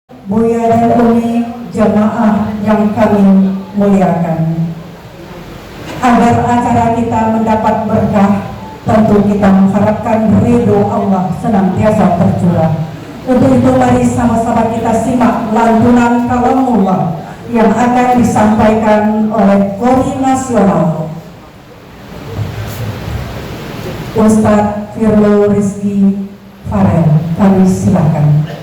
Buya dan Umi, jamaah yang kami muliakan. Agar acara kita mendapat berkah, tentu kita mengharapkan ridho Allah senantiasa tercurah. Untuk itu mari sama-sama kita simak lantunan kalamullah yang akan disampaikan oleh Qori Nasional Ustadz Firlo Rizky Farel. Kami silakan.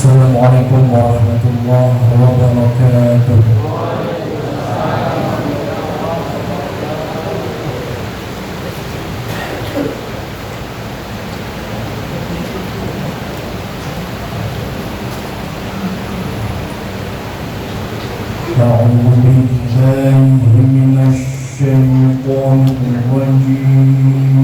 Assalamualaikum warahmatullahi wabarakatuh. A'udzu billahi minasy syaithanir rajim.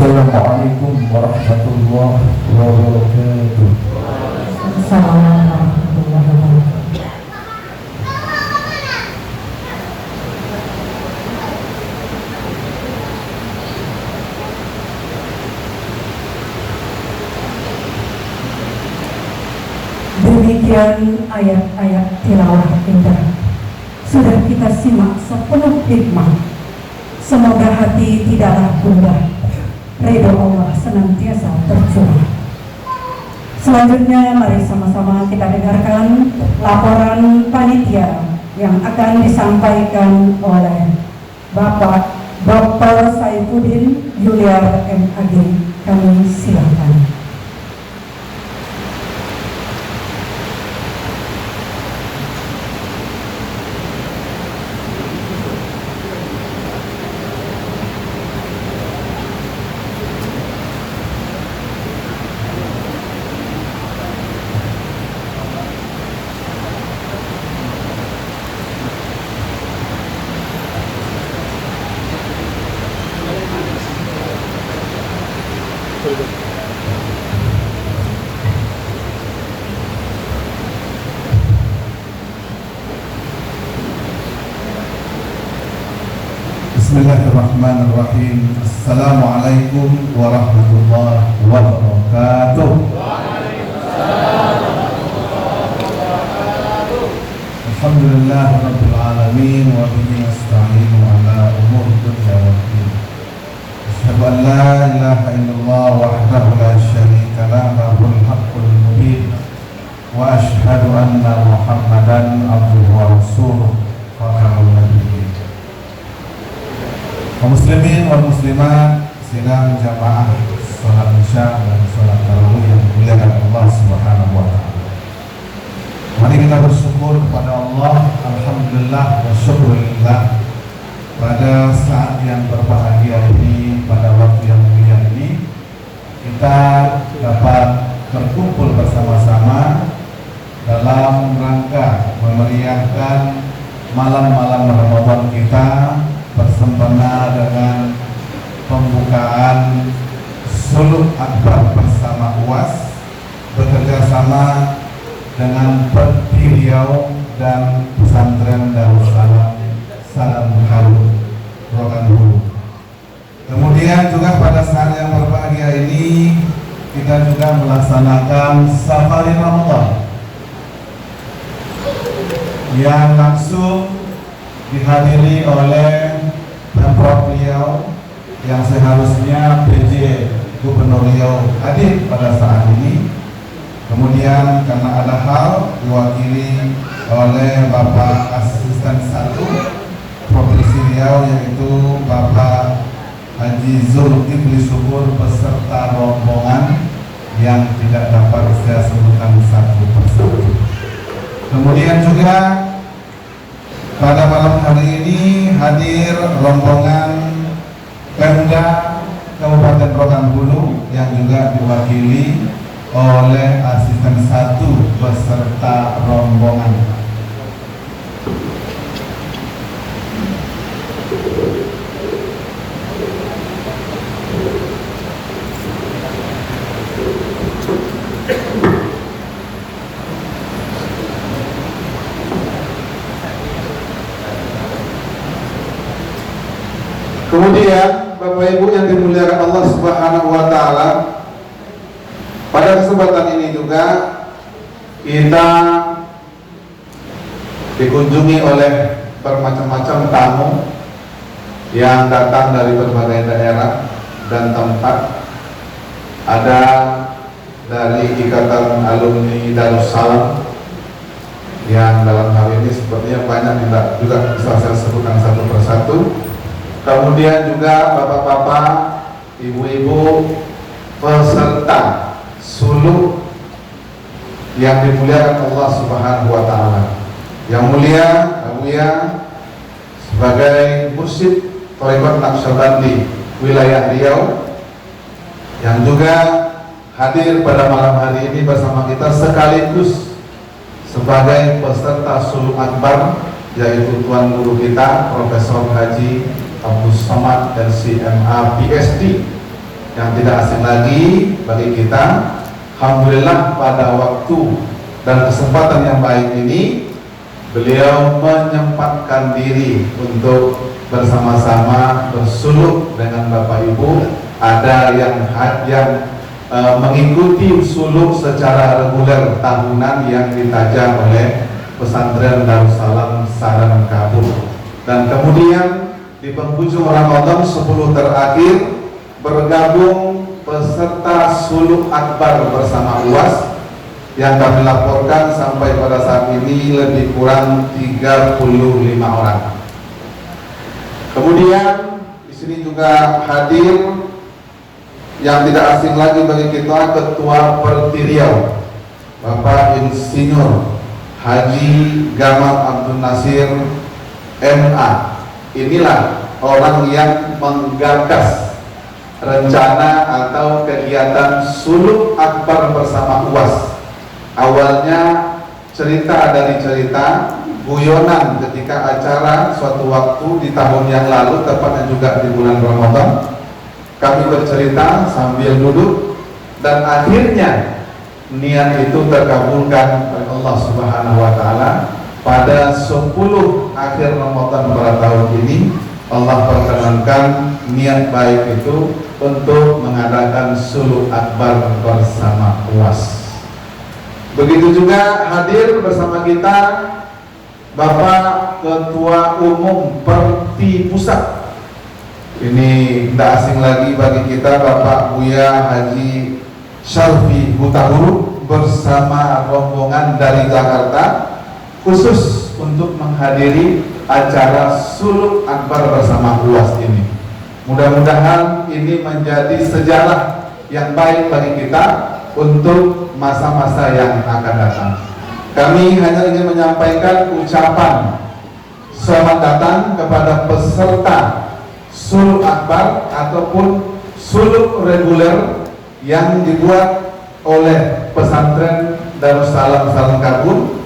Assalamualaikum warahmatullahi wabarakatuh. Assalamualaikum warahmatullahi wabarakatuh. Demikian ayat-ayat tilawah indah sudah kita simak sepenuh hikmah. Semoga hati tidaklah gundah, ridho Allah senantiasa tercurah. Selanjutnya mari sama-sama kita dengarkan laporan panitia yang akan disampaikan oleh Bapak Dr. Saifuddin Juliar MAG. Kami silakan. Bismillahirrahmanirrahim. Assalamualaikum warahmatullahi wabarakatuh. Alhamdulillah rabbil alamin wa bihi nasta'inu ala umuri dunya waddin. Asyhadu an la ilaha illallah wahdahu la syarika lah lahul haqqul mubin wa asyhadu anna Muhammadan abduhu wa rasuluh khatamul nabiyyin. Kaum muslimin wal muslimat, sidang jamaah salat isya dan salat tarawih yang dimuliakan Allah Subhanahu wa taala. Mari kita bersyukur kepada Allah, alhamdulillah wa syukurillah, pada saat yang berbahagia ini, pada waktu yang mulia ini, kita dapat berkumpul bersama-sama dalam rangka memeriahkan malam-malam Ramadan kita, bersempena dengan pembukaan Suluk Akbar bersama UAS, bekerja sama dengan Perti Riau dan Pesantren Darussalam Salam Harum Rokan Hulu. Kemudian juga pada saat yang berbahagia ini kita juga melaksanakan Safari Ramadan yang langsung dihadiri oleh Pemprov Riau yang seharusnya PJ Gubernur Riau hadir pada saat ini. Kemudian karena ada hal diwakili oleh Bapak Asisten 1 Provinsi Riau, yaitu Bapak Haji Zulkifli Syukur beserta rombongan yang tidak dapat saya sebutkan satu persatu. Kemudian juga pada malam hari ini hadir rombongan Pemda Kabupaten Rokan Hulu yang juga diwakili oleh Asisten 1 beserta rombongan. Kemudian Bapak Ibu yang dimuliakan Allah Subhanahu wa taala, pada kesempatan ini juga kita dikunjungi oleh bermacam-macam tamu yang datang dari berbagai daerah dan tempat. Ada dari Ikatan Alumni Darussalam yang dalam hal ini sepertinya banyak yang juga bisa saya sebutkan satu persatu. Kemudian juga bapak-bapak, ibu-ibu peserta suluk yang dimuliakan Allah Subhanahu wa taala. Yang mulia Abuya sebagai mursyid Thariqat Naqsyabandi wilayah Riau yang juga hadir pada malam hari ini bersama kita sekaligus sebagai peserta suluk akbar, yaitu Tuan Guru kita Profesor Haji Abdul Somad LCMA PhD, yang tidak asing lagi bagi kita. Alhamdulillah pada waktu dan kesempatan yang baik ini beliau menyempatkan diri untuk bersama-sama bersuluk dengan Bapak Ibu. Ada yang mengikuti suluk secara reguler tahunan yang ditaja oleh Pesantren Darussalam Sarangkabung. Dan kemudian di penghujung Ramadan 10 terakhir bergabung peserta suluk akbar bersama UAS yang kami laporkan sampai pada saat ini lebih kurang 35 orang. Kemudian di sini juga hadir yang tidak asing lagi bagi kita, Ketua Perti Riau Bapak Insinyur Haji Gamal Abdul Nasir MA. Inilah orang yang menggagas rencana atau kegiatan suluk akbar bersama UAS. Awalnya cerita dari cerita guyonan ketika acara suatu waktu di tahun yang lalu, tepatnya juga di bulan Ramadan. Kami bercerita sambil duduk dan akhirnya niat itu terkabulkan oleh Allah Subhanahu wa taala. Pada 10 akhir Ramadan pada tahun ini Allah perkenankan niat baik itu untuk mengadakan suluk akbar bersama UAS. Begitu juga hadir bersama kita Bapak Ketua Umum Perti Pusat. Ini tidak asing lagi bagi kita, Bapak Buya Haji Syarfi Hutahuru bersama rombongan dari Jakarta khusus untuk menghadiri acara suluk akbar bersama UAS ini. Mudah-mudahan ini menjadi sejarah yang baik bagi kita untuk masa-masa yang akan datang. Kami hanya ingin menyampaikan ucapan selamat datang kepada peserta suluk akbar ataupun suluk reguler yang dibuat oleh Pesantren Darussalam Sarangkabung.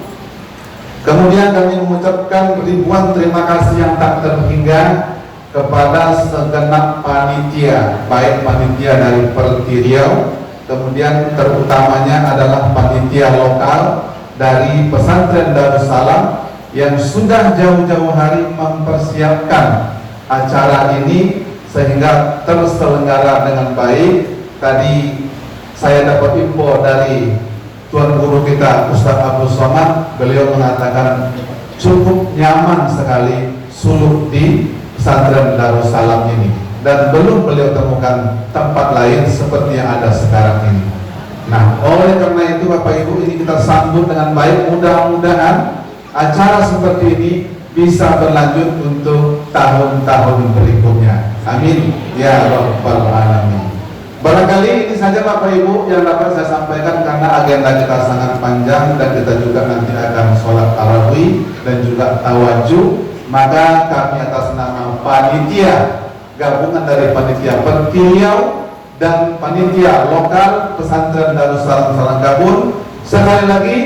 Kemudian kami mengucapkan ribuan terima kasih yang tak terhingga kepada segenap panitia, baik panitia dari Perti Riau, kemudian terutamanya adalah panitia lokal dari Pesantren Darussalam yang sudah jauh-jauh hari mempersiapkan acara ini sehingga terselenggara dengan baik. Tadi saya dapat info dari Tuan Guru kita Ustaz Abdul Somad, beliau mengatakan cukup nyaman sekali suluk di Pesantren Darussalam ini dan belum beliau temukan tempat lain seperti yang ada sekarang ini. Nah, oleh karena itu Bapak Ibu, ini kita sambut dengan baik. Mudah-mudahan acara seperti ini bisa berlanjut untuk tahun-tahun berikutnya. Amin ya rabbal alamin. Barangkali ini saja Bapak Ibu yang dapat saya sampaikan karena agenda kita sangat panjang dan kita juga nanti akan sholat tarawih dan juga tawajuh. Maka kami atas nama panitia gabungan dari panitia Perti Riau dan panitia lokal Pesantren Darussalam Sarangkabung sekali lagi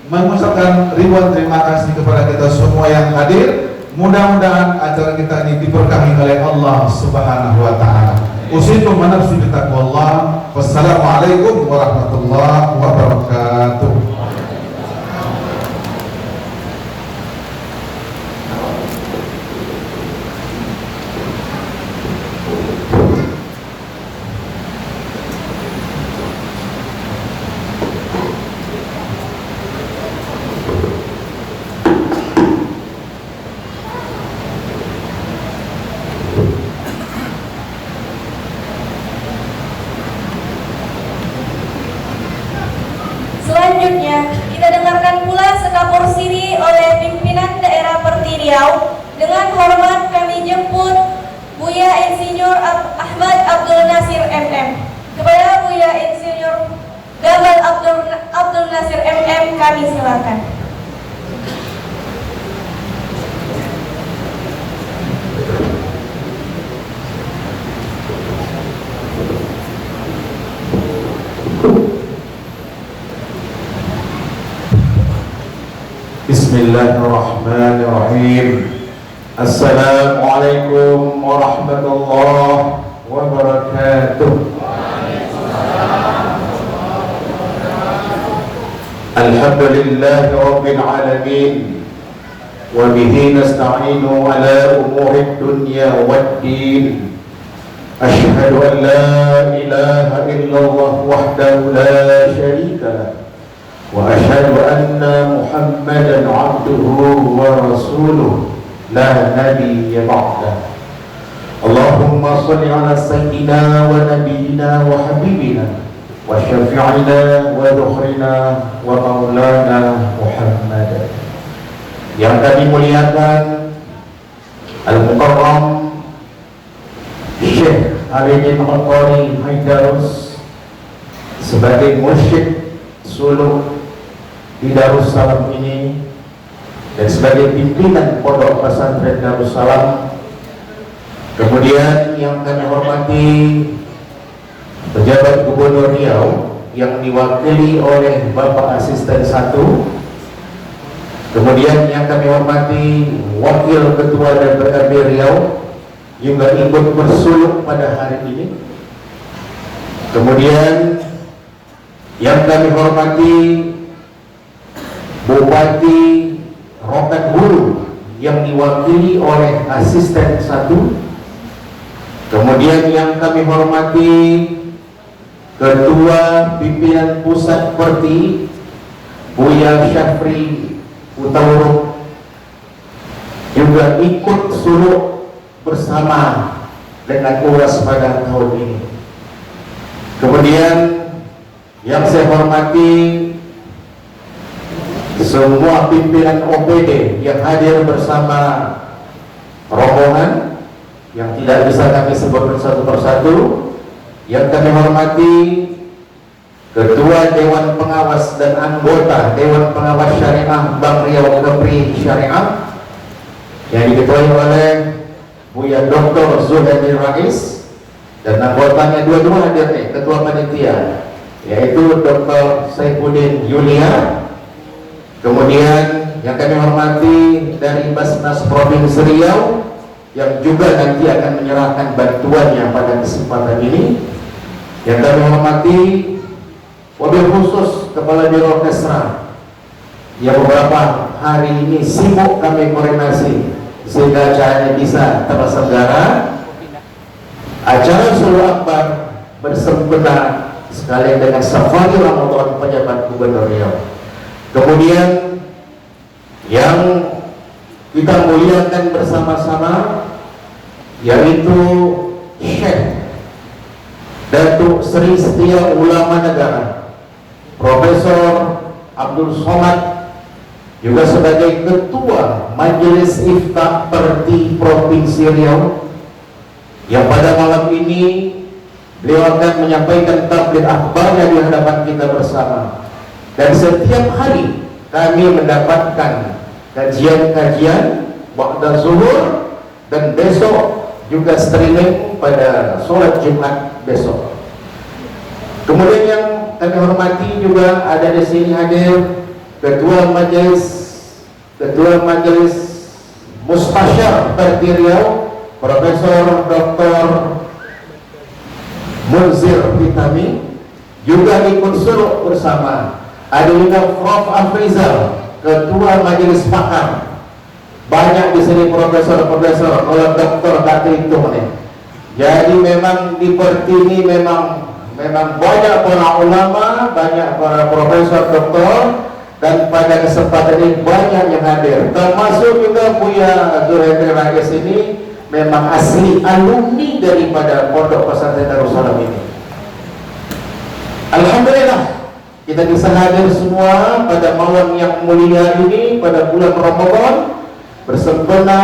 mengucapkan ribuan terima kasih kepada kita semua yang hadir. Mudah-mudahan acara kita ini diberkahi oleh Allah Subhanahu wa taala. Usikum wa nafsi bitaqwallah. Wassalamualaikum warahmatullahi wabarakatuh. Dengan hormat kami jemput Buya Insinyur Ahmad Abdul Nasir MM. Kepada Buya Insinyur Gamal Abdul Nasir MM kami silakan. Bismillahirrahmanirrahim. Assalamualaikum warahmatullahi wabarakatuh. Alhamdulillahi rabbil alamin. Wa bihi nasta'inu ala umuri dunya waddin. Ashhadu an la ilaha illallah wahdahu la syarika lah. وأشهد أن محمدا عبده ورسوله لا نبي بعده اللهم صل على سيدنا ونبينا وحبيبنا وشفيعنا وذخرنا ومولانا محمد. Yang kami muliakan Al-Mukarram Syekh Alidin Al-Qari Haidarus sebagai mursyid suluk di Darussalam ini dan sebagai pimpinan Pondok Pesantren Darussalam. Kemudian yang kami hormati pejabat Gubernur Riau yang diwakili oleh Bapak Asisten 1. Kemudian yang kami hormati Wakil Ketua DPRD Riau juga ikut bersuluk pada hari ini. Kemudian yang kami hormati Bupati Rokan Hulu yang diwakili oleh Asisten 1. Kemudian yang kami hormati Ketua Pimpinan Pusat Perti Buya Syafri Utauruk juga ikut suluk bersama dengan uras pada tahun ini. Kemudian yang saya hormati semua pimpinan OPD yang hadir bersama rombongan yang tidak bisa kami sebutkan satu persatu. Yang kami hormati Ketua Dewan Pengawas dan anggota Dewan Pengawas Syariah Bank Riau Kepri Syariah yang diketuai oleh Buya Dr. Zuhairi Rais, dan anggotanya dua-dua hadir nih, Ketua Panitia, yaitu Dr. Saifuddin Yulia. Kemudian yang kami hormati dari Basnas Provinsi Riau yang juga nanti akan menyerahkan bantuannya pada kesempatan ini. Yang kami hormati wabil khusus Kepala Biro Kesra yang beberapa hari ini sibuk kami koordinasi sehingga acaranya bisa terselenggara. Acara Sulu Akbar bersempena sekalian dengan safari Ramadan pejabat Gubernur Riau. Kemudian yang kita muliakan bersama-sama yaitu Syekh Datuk Seri Setia Ulama Negara Profesor Abdul Somad, juga sebagai Ketua Majelis Iftah Perti Provinsi Riau, yang pada malam ini beliau akan menyampaikan tabligh akhbarnya di hadapan kita bersama. Dan setiap hari kami mendapatkan kajian-kajian ba'da zuhur, dan besok juga streaming pada sholat Jumat besok. Kemudian yang kami hormati juga ada di sini hadir Ketua Majelis Mustasyar Perti Riau Profesor Dr. Munzir Hitami, juga ikut suluk bersama. Ada juga Prof. Afrizal, Ketua Majelis Pakar. Banyak di sini profesor-profesor, kalau doktor tak hitung nih. Jadi memang di Perti ini memang banyak para ulama, banyak para profesor, doktor, dan pada kesempatan ini banyak yang hadir. Termasuk juga Buya Zuhairi Rais ini memang asli alumni daripada Pondok Pesantren Darussalam ini. Alhamdulillah kita bisa hadir semua pada malam yang mulia ini pada bulan Ramadan, bersempena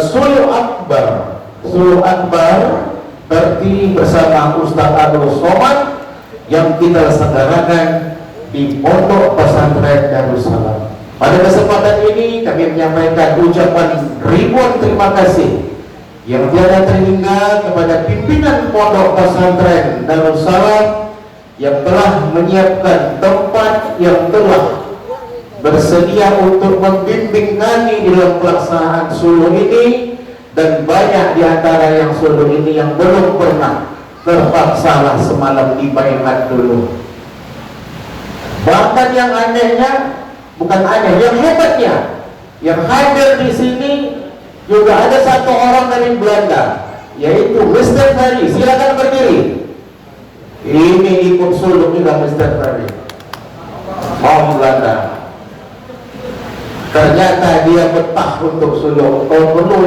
Suluh Akbar. Suluh Akbar berarti bersama Ustaz Abdul Somad yang kita selenggarakan di Pondok Pesantren Darussalam. Pada kesempatan ini kami menyampaikan ucapan ribuan terima kasih yang tiada terhingga kepada pimpinan Pondok Pesantren Darussalam yang telah menyiapkan tempat, yang telah bersedia untuk membimbing kami dalam pelaksanaan suluh ini, dan banyak di antara yang suluh ini yang belum pernah terpaksa semalam di baiat dulu. Bahkan yang anehnya, bukan aneh, yang hebatnya, yang hadir di sini juga ada satu orang dari Belanda, yaitu Mr. Ferry. Silakan berdiri. Ini ikut suluh juga Mr. Ferry. Om Belanda. Ternyata dia betah untuk suluh. Kalau perlu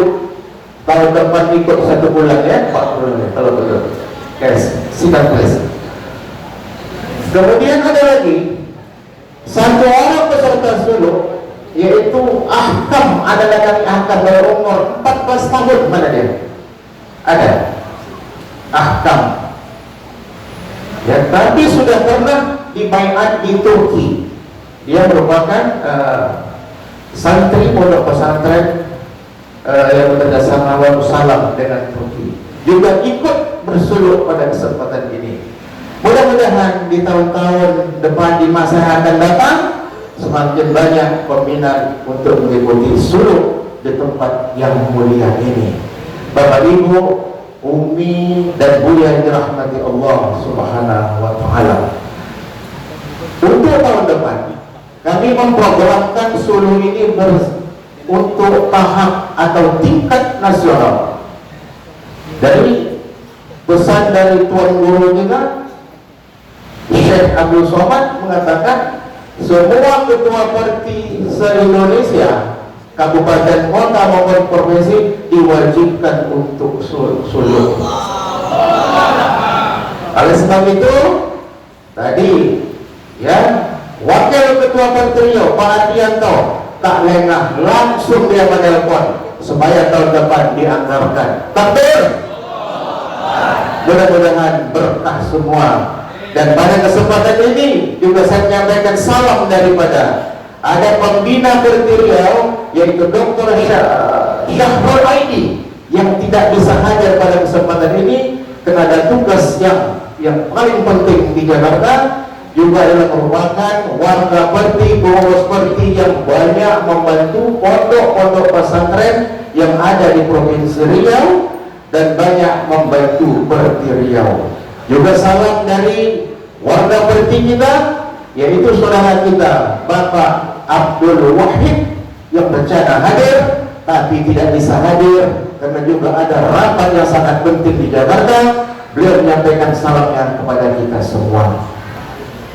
tahun depan ikut 1 bulan ya, 4 bulan ya, kalau perlu. Guys, sidang please. Kemudian ada lagi satu orang peserta suluh, yaitu Ahkam. Ada lagi Ahkam dari umur 14 tahun. Mana dia? Ada Ahkam. Ya, tapi sudah pernah di baiat di Turki. Dia merupakan santri pondok pesantren yang bekerjasama Darussalam dengan Turki, juga ikut bersuluh pada kesempatan ini. Mudah-mudahan di tahun-tahun depan, di masa yang akan datang, semakin banyak peminat untuk mengikuti suluh di tempat yang mulia ini. Bapak Ibu, Umi dan Buya yang dirahmati Allah Subhanahu wa Ta'ala, untuk tahun depan kami memprogramkan suluh ini untuk tahap atau tingkat nasional. Dari pesan dari Tuan Guru juga, Syekh Abdul Somad mengatakan semua ketua parti se-Indonesia, kabupaten, kota maupun provinsi diwajibkan untuk suluh. Oleh sebab itu tadi ya, Wakil Ketua Parti Riau Pak Adianto tak lengah, langsung dia menelpon supaya tahun depan dianggarkan. Takbir. Mudah-mudahan berkah semua. Dan pada kesempatan ini juga saya menyampaikan salam daripada ada pembina Parti Riau, yaitu Dr. Syahrul Aidi, yang tidak bisa hadir pada kesempatan ini karena ada tugas yang paling penting di Jakarta. Juga adalah merupakan warga Perti, pengurus Perti yang banyak membantu pondok-pondok pesantren yang ada di Provinsi Riau dan banyak membantu Perti Riau. Juga salam dari warga Perti kita, yaitu saudara kita Bapak Abdul Wahid yang berencana hadir tapi tidak bisa hadir karena juga ada rapat yang sangat penting di Jakarta. Beliau menyampaikan salamnya kepada kita semua.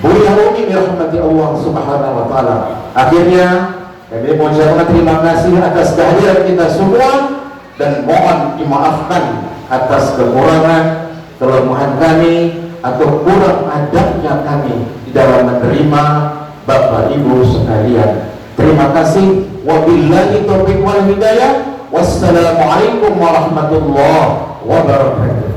Buya Umi dirahmati Allah Subhanahu wa Ta'ala. Akhirnya kami mengucapkan terima kasih atas kehadiran kita semua dan mohon dimaafkan atas kekurangan, kelemahan kami atau kurang adabnya kami di dalam menerima Bapak Ibu sekalian. Terima kasih. Wabillahi taufiq wal hidayah. Wassalamualaikum warahmatullahi wabarakatuh.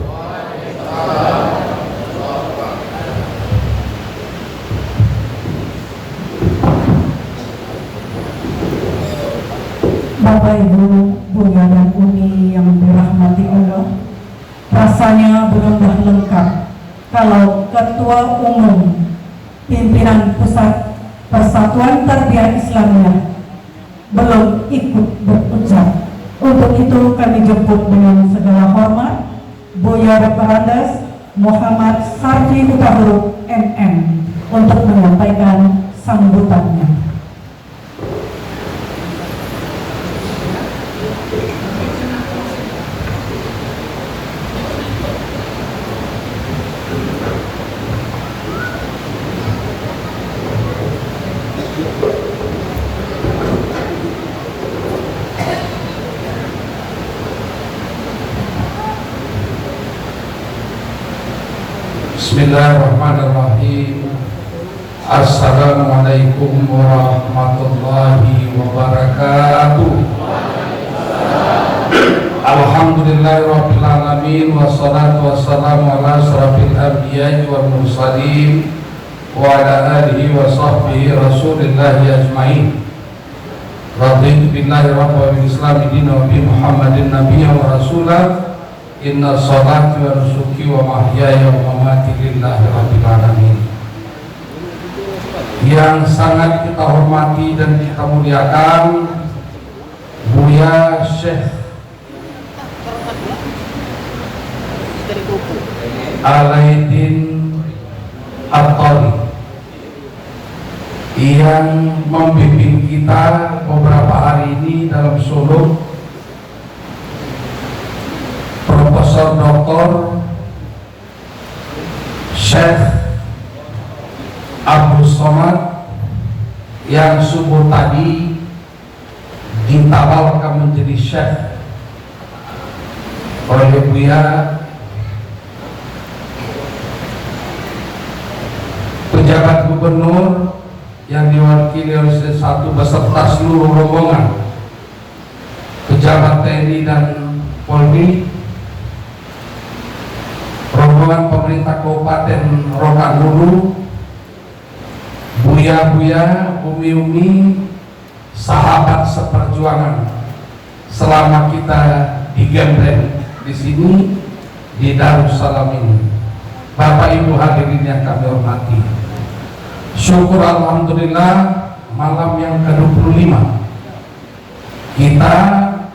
Bapak Ibu, Buya dan Umi yang dirahmati Allah, rasanya belum lengkap kalau Ketua Umum Pimpinan Pusat Persatuan Tarbiyah Islamiyah belum ikut berucap. Untuk itu kami jemput dengan segala hormat Buya Reparandas Muhammad Sarfi Utahuruk MM untuk menyampaikan sambutannya. Bismillahirrahmanirrahim. Assalamualaikum warahmatullahi wabarakatuh. Alhamdulillahirabbil alamin wassalatu wassalamu ala asyrafil anbiya'i wal mursalin wa ala alihi wa sahbihi rasulillahi ajmain. Raditu billahi rabban wa bil islami dinan wa bi Muhammadin nabiyyan wa rasulah. Inna sholati wa nusuki wa mahyaya wa mamati lillahi rabbil alamin. Yang sangat kita hormati dan kita muliakan Buya Syekh Alaidin At-Thari yang membimbing kita beberapa hari ini dalam suluk, Profesor Dr. Syekh Abdul Somad yang subuh tadi ditawarkan menjadi syekh oleh Buya pejabat gubernur yang diwakili oleh satu beserta seluruh rombongan pejabat TNI dan Polri, rombongan pemerintah Kabupaten Rokan Hulu, buya-buya, umi-umi, sahabat seperjuangan selama kita digembleng di sini di Darussalam ini. Bapak Ibu hadirin yang kami hormati, syukur alhamdulillah malam yang ke-25 kita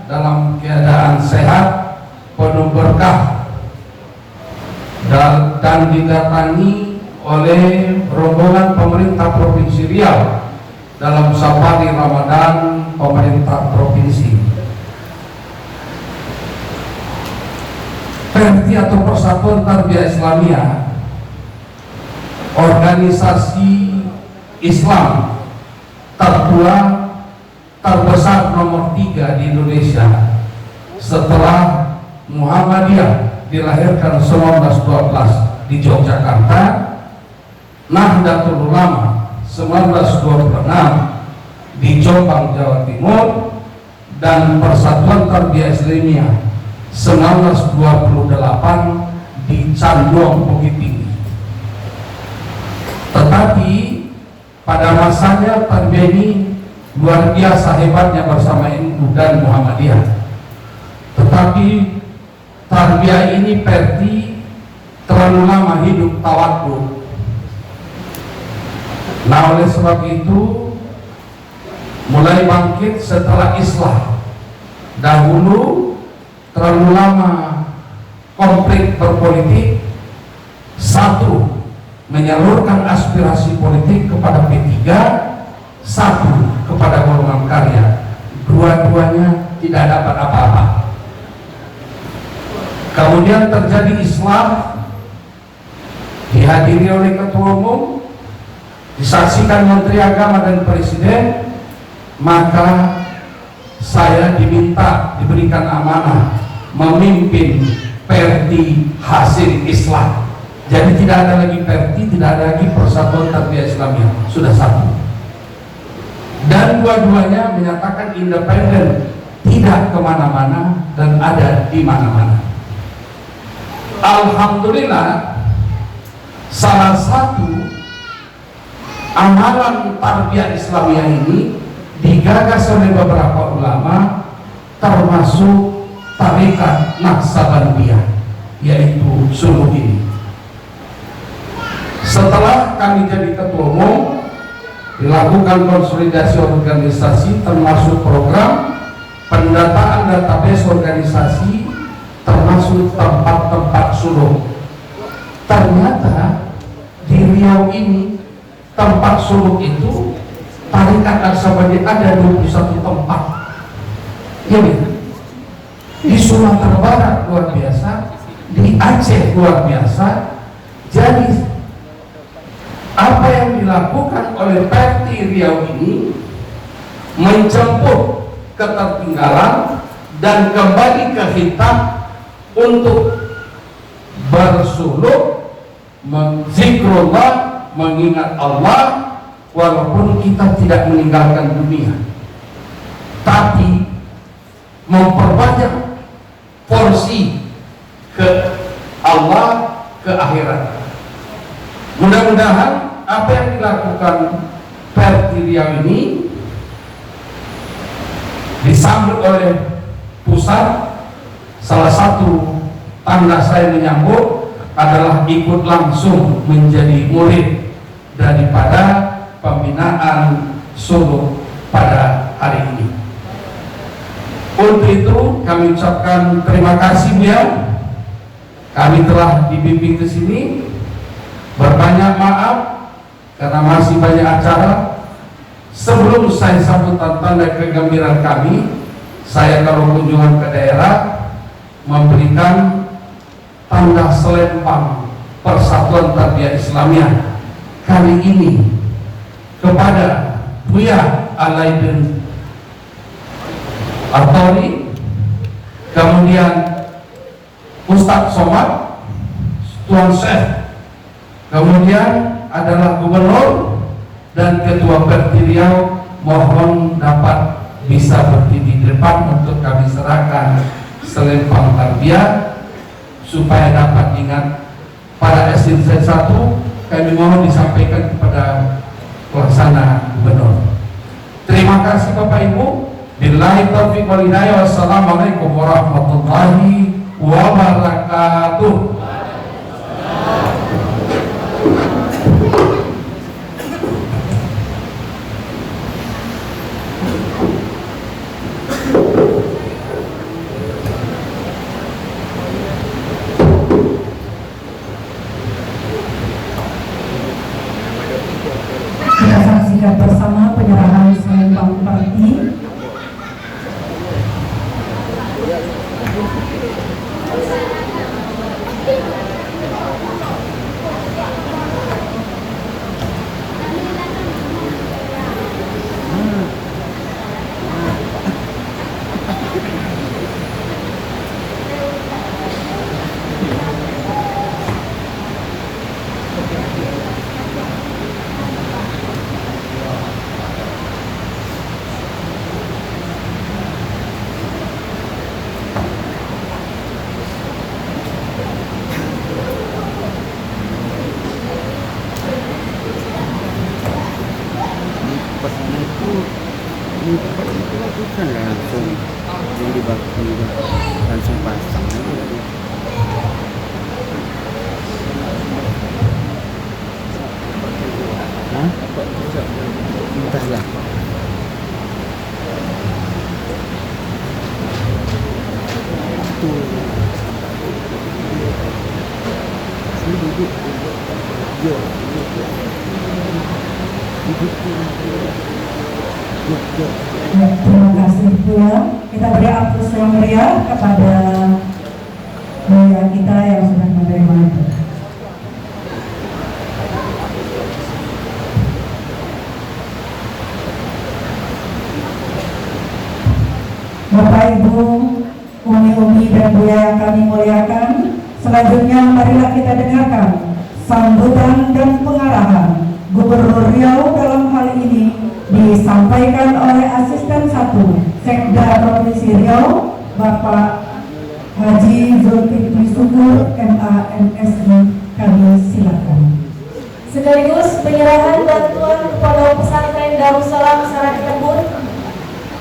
dalam keadaan sehat, penuh berkah dan didatangi oleh rombongan pemerintah Provinsi Riau dalam safari Ramadan pemerintah provinsi. PRT atau Persatuan Tarbiyah Islamiyah, organisasi Islam tertua terbesar nomor 3 di Indonesia setelah Muhammadiyah dilahirkan 1912 di Yogyakarta, Nahdlatul Ulama 1926 di Jombang, Jawa Timur, dan Persatuan Tarbiyah Islamiyah 1928 di Canduang, Bukit Tinggi. Tetapi pada masanya tarbiyah ini luar biasa hebatnya bersama NU dan Muhammadiyah. Tetapi tarbiyah ini perti terlalu lama hidup tawaddu. Nah, oleh sebab itu mulai bangkit setelah Islah. Dahulu terlalu lama konflik berpolitik, satu menyalurkan aspirasi politik kepada P3, satu kepada golongan karya, dua-duanya tidak dapat apa-apa. Kemudian terjadi Islam, dihadiri oleh ketua umum, disaksikan Menteri Agama dan Presiden, maka saya diberikan amanah memimpin Perti hasil Islam. Jadi tidak ada lagi Perti, tidak ada lagi Persatuan Tarbiyah Islamiyah, sudah satu. Dan dua-duanya menyatakan independen, tidak kemana-mana dan ada di mana-mana. Alhamdulillah, salah satu amalan tarbiyah Islamiyah ini digagas oleh beberapa ulama, termasuk Tarekat Naqsabandiyah, yaitu suluk ini. Setelah kami jadi ketua umum, dilakukan konsolidasi organisasi termasuk program pendataan database organisasi termasuk tempat-tempat suluk. Ternyata di Riau ini tempat suluk itu Tarekat Naqsabandiyah ada 21 tempat. Ya, di Sumatera Barat luar biasa, di Aceh luar biasa. Jadi apa yang dilakukan oleh Perti Riau ini menjemput ketertinggalan dan kembali ke hitam untuk bersuluk, menzikrullah, mengingat Allah walaupun kita tidak meninggalkan dunia. tapi memperbanyak porsi ke Allah, ke akhirat. Mudah-mudahan apa yang dilakukan Perti Riau ini disambut oleh pusat. Salah satu tanda saya menyambut adalah ikut langsung menjadi murid daripada pembinaan Solo pada hari ini. Untuk itu kami ucapkan terima kasih Buya. Kami telah dibimbing ke sini. Berbanyak maaf karena masih banyak acara. Sebelum saya sambutan tanda kegembiraan kami, saya kalau kunjungan ke daerah memberikan tanda selempang Persatuan Tarbiyah Islamiyah kali ini kepada Buya Alaidin Artori, kemudian Ustadz Somad, Tuan Syekh, kemudian adalah Gubernur dan Ketua Perti Riau. Mohon dapat bisa berdiri di depan untuk kami serahkan selempang tarbiyah supaya dapat ingat pada SDN 1. Kami mohon disampaikan kepada pelaksana gubernur. Terima kasih Bapak Ibu. Billahi taufiq wal hidayah. Wassalamualaikum warahmatullahi wabarakatuh. Kita saksikan bersama penyerahan selempang Perti. Bukan langsung yang dibagi, langsung pasang. Hah? Entahlah. Tuh. Sini duduk. Yo. Duduk. Ya, terima kasih Buya. Kita beri aplaus yang meriah kepada Buya kita yang sudah menerima itu. Bapak Ibu, Umi-umi dan Buya yang kami muliakan, selanjutnya marilah kita dengarkan sambutan dan pengarahan Gubernur Riau dalam hal ini disampaikan oleh Asisten 1 Sekda Provinsi Riau, Bapak Haji Zulkifli Syukur, MA/MSI. Kami silakan. Sekaligus penyerahan bantuan kepada pesantren Darussalam Saran Kebun,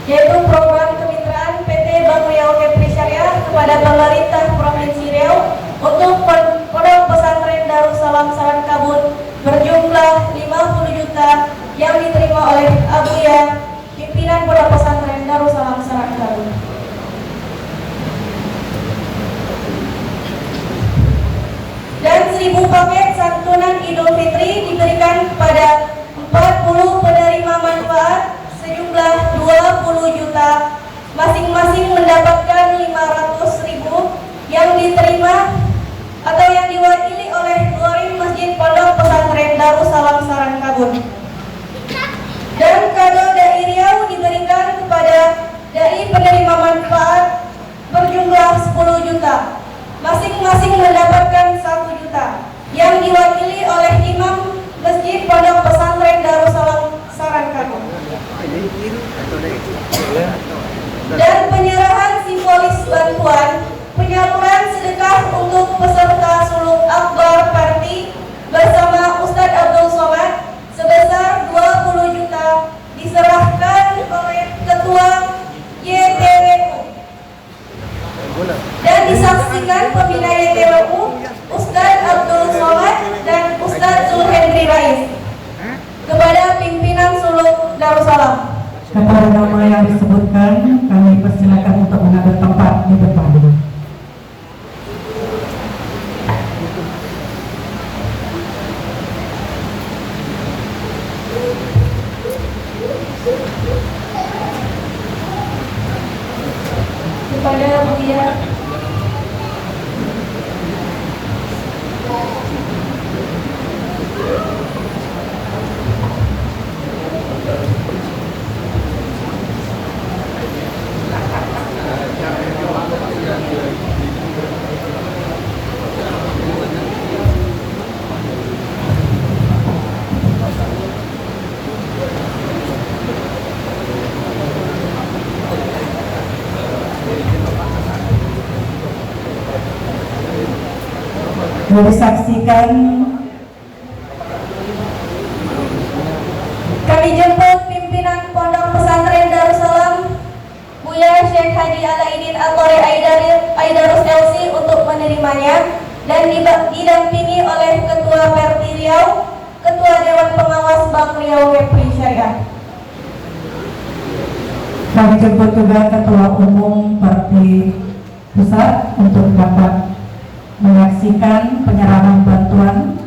yaitu program kemitraan PT Bank Riau Kepri Syariah kepada pemerintah Provinsi Riau untuk pondok pesantren Darussalam Saran Kabun berjumlah 50 juta yang diterima oleh Abuya, pimpinan pondok pesantren Darussalam Saran Kabun. Dan 1000 paket santunan Idul Fitri diberikan kepada 40 penerima manfaat sejumlah 20 juta, masing-masing mendapatkan 500.000 yang diterima atau yang diwakili oleh Ghorim Masjid Pondok Pesantren Darussalam Saran Kabun. Dan kado Dai Riau diberikan kepada Dai penerima manfaat berjumlah 10 juta, masing-masing mendapatkan 1 juta yang diwakili oleh Imam Masjid Pondok Pesantren Darussalam Saran doakan kami. Dan penyerahan simbolis bantuan penyaluran sedekah untuk peserta suluk akbar parti bersama Ustadz Abdul Somad sebesar 20 juta diserahkan oleh Ketua YTWU dan disaksikan pembina YTWU Ustadz Abdul Somad dan Ustadz Zulhendri Rais kepada pimpinan suluk Darussalam. Kepada nama yang disebutkan, kami persilakan untuk mengambil tempat di depan. Kepada Buya Disaksikan kami jemput pimpinan Pondok Pesantren Darussalam Buya Syekh Haji Alaidin Al-Qori Aidarus LC untuk menerimanya dan didampingi oleh Ketua Perti Riau, Ketua Dewan Pengawas Bank Riau Kepri Syariah. kami jemput juga Ketua Umum Parti Pusat untuk dapat menyaksikan penyerahan bantuan.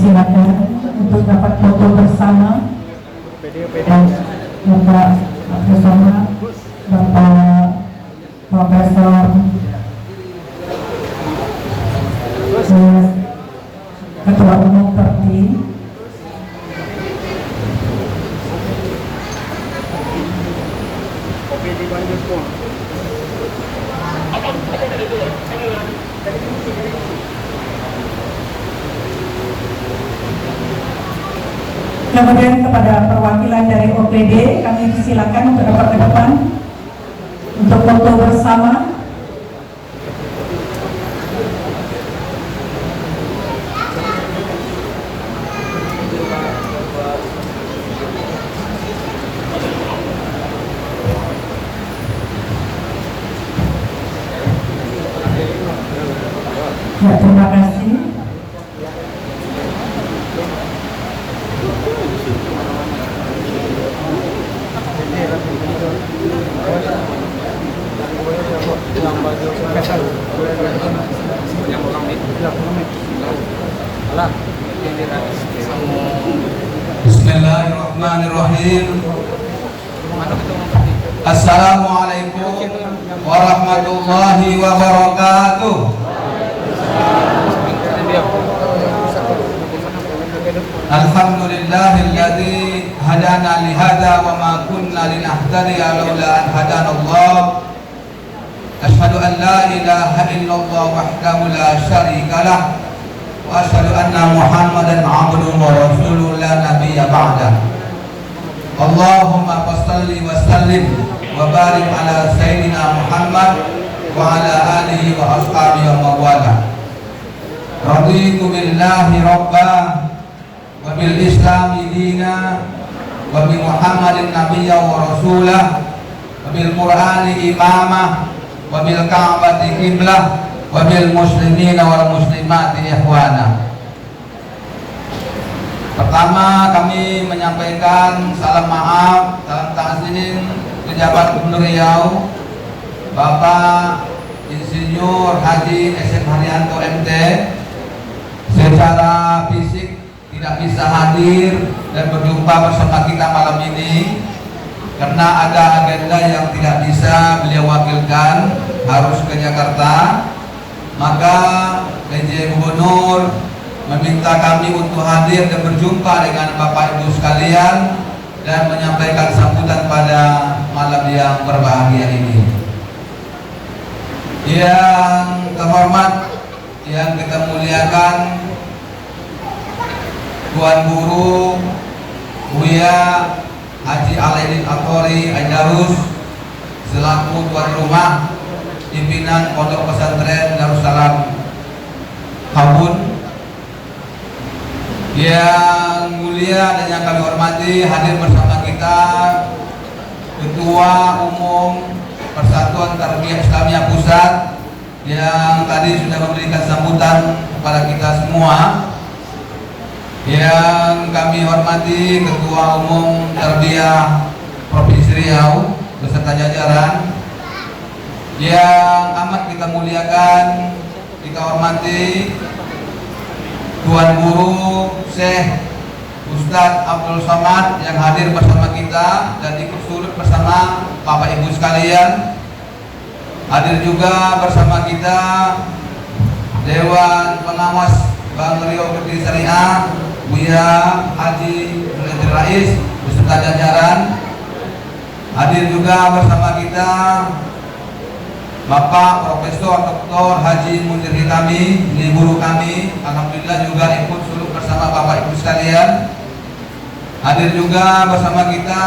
Silakan untuk dapat foto bersama dan Bapak bersama Bapak Profesor Ketua Umum Perti kemudian kepada perwakilan dari OPD kami silakan untuk dapat ke depan untuk foto bersama. Ya, terima kasih. Alah. Assalamualaikum warahmatullahi wabarakatuh. Alhamdulillahilladzi hadana lihada wa ma kunna linahtadiya laula an hadana Allah. Asyhadu an la ilaha illallah wahdahu la syarika lah wa asyhadu anna Muhammadan abduhu wa rasuluhu la nabiyya ba'da. Allahumma shalli wa sallim wa barik ala sayyidina Muhammad wa ala alihi wa ashabihi wa mawala. Raditu billahi rabba wa bil islami dina wa bi Muhammadin nabiyya wa rasulah wa bil qur'ani imamah wa bil ka'bati qiblah wa bil muslimina wal muslimati ikhwana. Pertama kami menyampaikan salam maaf, salam ta'zim pejabat Gubernur Riau Bapak Insinyur Haji S.M. Haryanto MT secara fisik tidak bisa hadir dan berjumpa bersama kita malam ini karena ada agenda yang tidak bisa beliau wakilkan, harus ke Jakarta. Maka PJ Gubernur meminta kami untuk hadir dan berjumpa dengan Bapak Ibu sekalian dan menyampaikan sambutan pada malam yang berbahagia ini. Yang terhormat, yang kita muliakan, Tuan Guru Buya Haji Alaidin Athori Aidarus selaku tuan rumah pimpinan Pondok Pesantren Darussalam Habun. Yang mulia dan yang kami hormati, hadir bersama kita Ketua Umum Persatuan Tarbiyah Islamiyah Pusat yang tadi sudah memberikan sambutan kepada kita semua. Yang kami hormati Ketua Umum Tarbiyah Provinsi Riau beserta jajaran. Yang amat kita muliakan, kita hormati Tuan Guru Syekh Ustadz Abdul Somad yang hadir bersama kita dan ikut turut bersama Bapak Ibu sekalian. Hadir juga bersama kita Dewan Pengawas Bank Riau Kediri Syariah Buya Haji Mulyadir Rais beserta jajaran. Hadir juga bersama kita Bapak Profesor Dr. Haji Munir Hitami, ini guru kami, alhamdulillah juga ikut suluk bersama Bapak Ibu sekalian. Hadir juga bersama kita,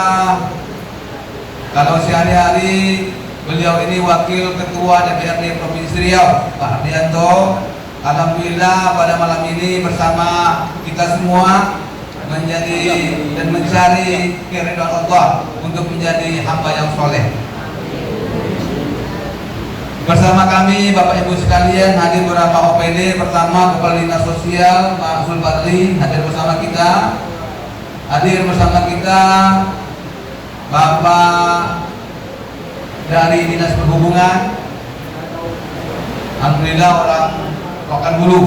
kalau sehari-hari beliau ini Wakil Ketua DPRD Provinsi Riau, Pak Ardianto. Alhamdulillah pada malam ini bersama kita semua menjadi dan mencari keridhaan Allah untuk menjadi hamba yang soleh. Bersama kami Bapak Ibu sekalian hadir beberapa OPD. Pertama Kepala Dinas Sosial Pak Zulfadli hadir bersama kita. Hadir bersama kita Bapak dari Dinas Perhubungan, alhamdulillah orang Rokan Bulu.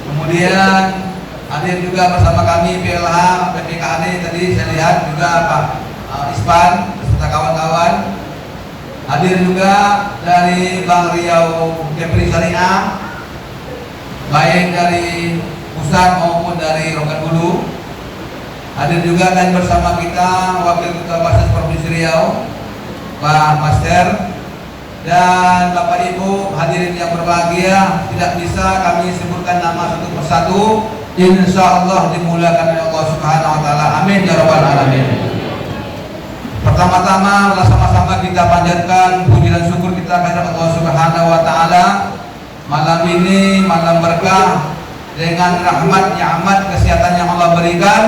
Kemudian hadir juga bersama kami PLH PPKAD, tadi saya lihat juga Pak Ispan beserta kawan-kawan. Hadir juga dari Bank Riau Kediri Syariah, baik dari pusat maupun dari Rokan Bulu. Hadir juga dan bersama kita Wakil Ketua Basnas Provinsi Riau, Pak Master, dan Bapak Ibu hadirin yang berbahagia. Tidak bisa kami sebutkan nama satu persatu, insya Allah dimulakan oleh Allah Subhanahu Wa Taala. Amin ya Rabbal Alamin. Pertama-tama sama-sama kita panjatkan puji dan syukur kita kepada Allah Subhanahu Wa Taala. Malam ini malam berkah, dengan rahmat, nikmat, kesehatan yang Allah berikan,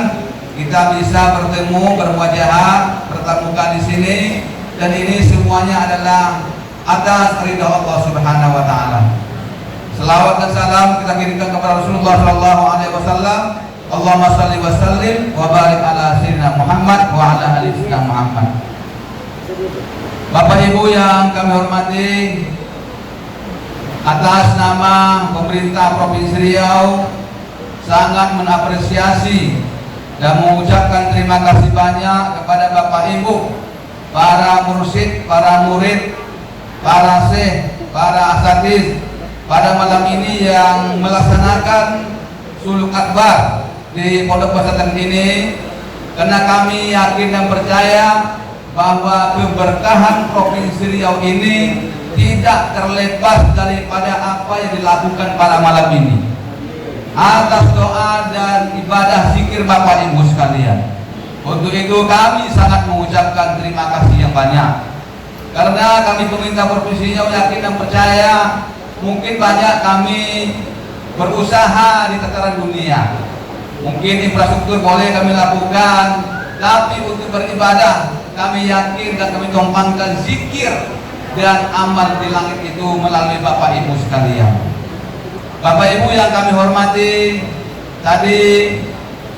kita bisa bertemu, berwajah, bertemukan di sini, dan ini semuanya adalah atas ridha Allah Subhanahu Wa Taala. Selawat dan salam kita kirimkan kepada Rasulullah Sallallahu Alaihi Wasallam. Allahumma shalli wa sallim wa barik ala sayyidina Muhammad wa ala ali sayyidina Muhammad. Bapak Ibu yang kami hormati, atas nama pemerintah Provinsi Riau sangat mengapresiasi dan mengucapkan terima kasih banyak kepada Bapak Ibu para mursyid, para murid, para syekh, para asatiz pada malam ini yang melaksanakan suluk akbar di pondok pesantren ini, karena kami yakin dan percaya bahwa keberkahan Provinsi Riau ini tidak terlepas daripada apa yang dilakukan pada malam ini atas doa dan ibadah zikir Bapak Ibu sekalian. Untuk itu kami sangat mengucapkan terima kasih yang banyak, karena kami pemerintah Provinsi Riau yakin dan percaya mungkin banyak kami berusaha di tataran dunia, mungkin infrastruktur boleh kami lakukan, tapi untuk beribadah kami yakin dan kami tumpangkan zikir dan amal di langit itu melalui Bapak Ibu sekalian. Bapak Ibu yang kami hormati, tadi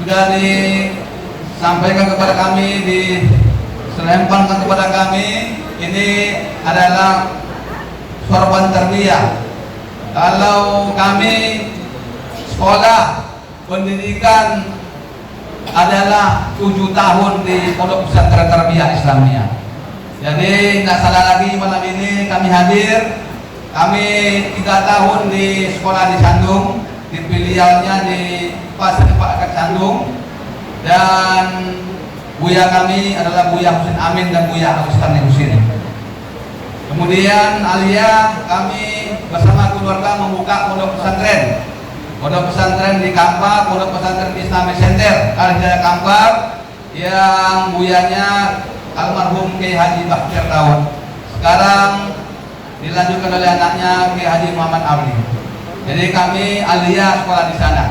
sudah disampaikan kepada kami, diselemparkan kepada kami, ini adalah sorban tarbiyah. Kalau kami sekolah pendidikan adalah 7 tahun di Pondok Pesantren Tarbiyah Islamiyah. Jadi nggak salah lagi malam ini kami hadir. Kami 3 tahun di sekolah di Sandung, di filialnya di Pasar Pak Sandung, dan buya kami adalah Buya Husin Amin dan Buya Agustani Husin. Kemudian alia kami bersama keluarga membuka pondok pesantren. Pondok pesantren di Kampar, pondok pesantren Islamic Center Al-Hidayah Kampar, yang buyanya almarhum Kiai Haji Bakhtiar Daud. Sekarang dilanjutkan oleh anaknya Kiai Haji Muhammad Abdi. Jadi kami alia sekolah di sana.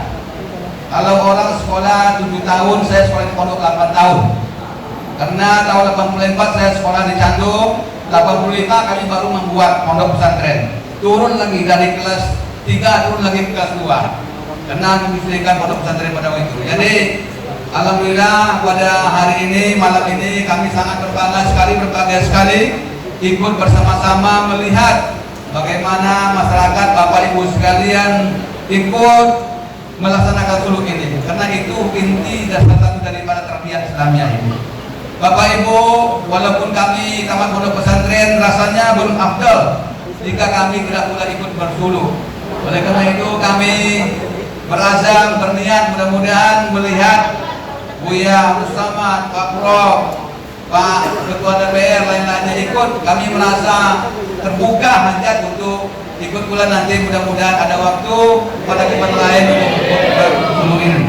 Kalau orang sekolah 7 tahun, saya sekolah di pondok 8 tahun. Karena tahun 84 saya sekolah di Candung, 85 kami baru membuat pondok pesantren. Turun lagi dari kelas 3 turun lagi ke kelas 2 karena mendirikan pondok pesantren pada waktu itu. Jadi alhamdulillah pada hari ini, malam ini kami sangat berbahagia sekali ikut bersama-sama melihat bagaimana masyarakat Bapak Ibu sekalian ikut melaksanakan suluk ini, karena itu inti dan salah satu daripada tarbiyah Islamiyah ini. Bapak Ibu, walaupun kami tamat pondok pesantren rasanya belum afdal jika kami tidak pula ikut bersuluk. Oleh karena itu kami berazam, berniat mudah-mudahan melihat Buya Abdul Samad, Pak Pro, Pak Ketua DPR lain-lainnya ikut, kami merasa terbuka hajat untuk ikut pula nanti, mudah-mudahan ada waktu pada tempat lain untuk bersuluk ini.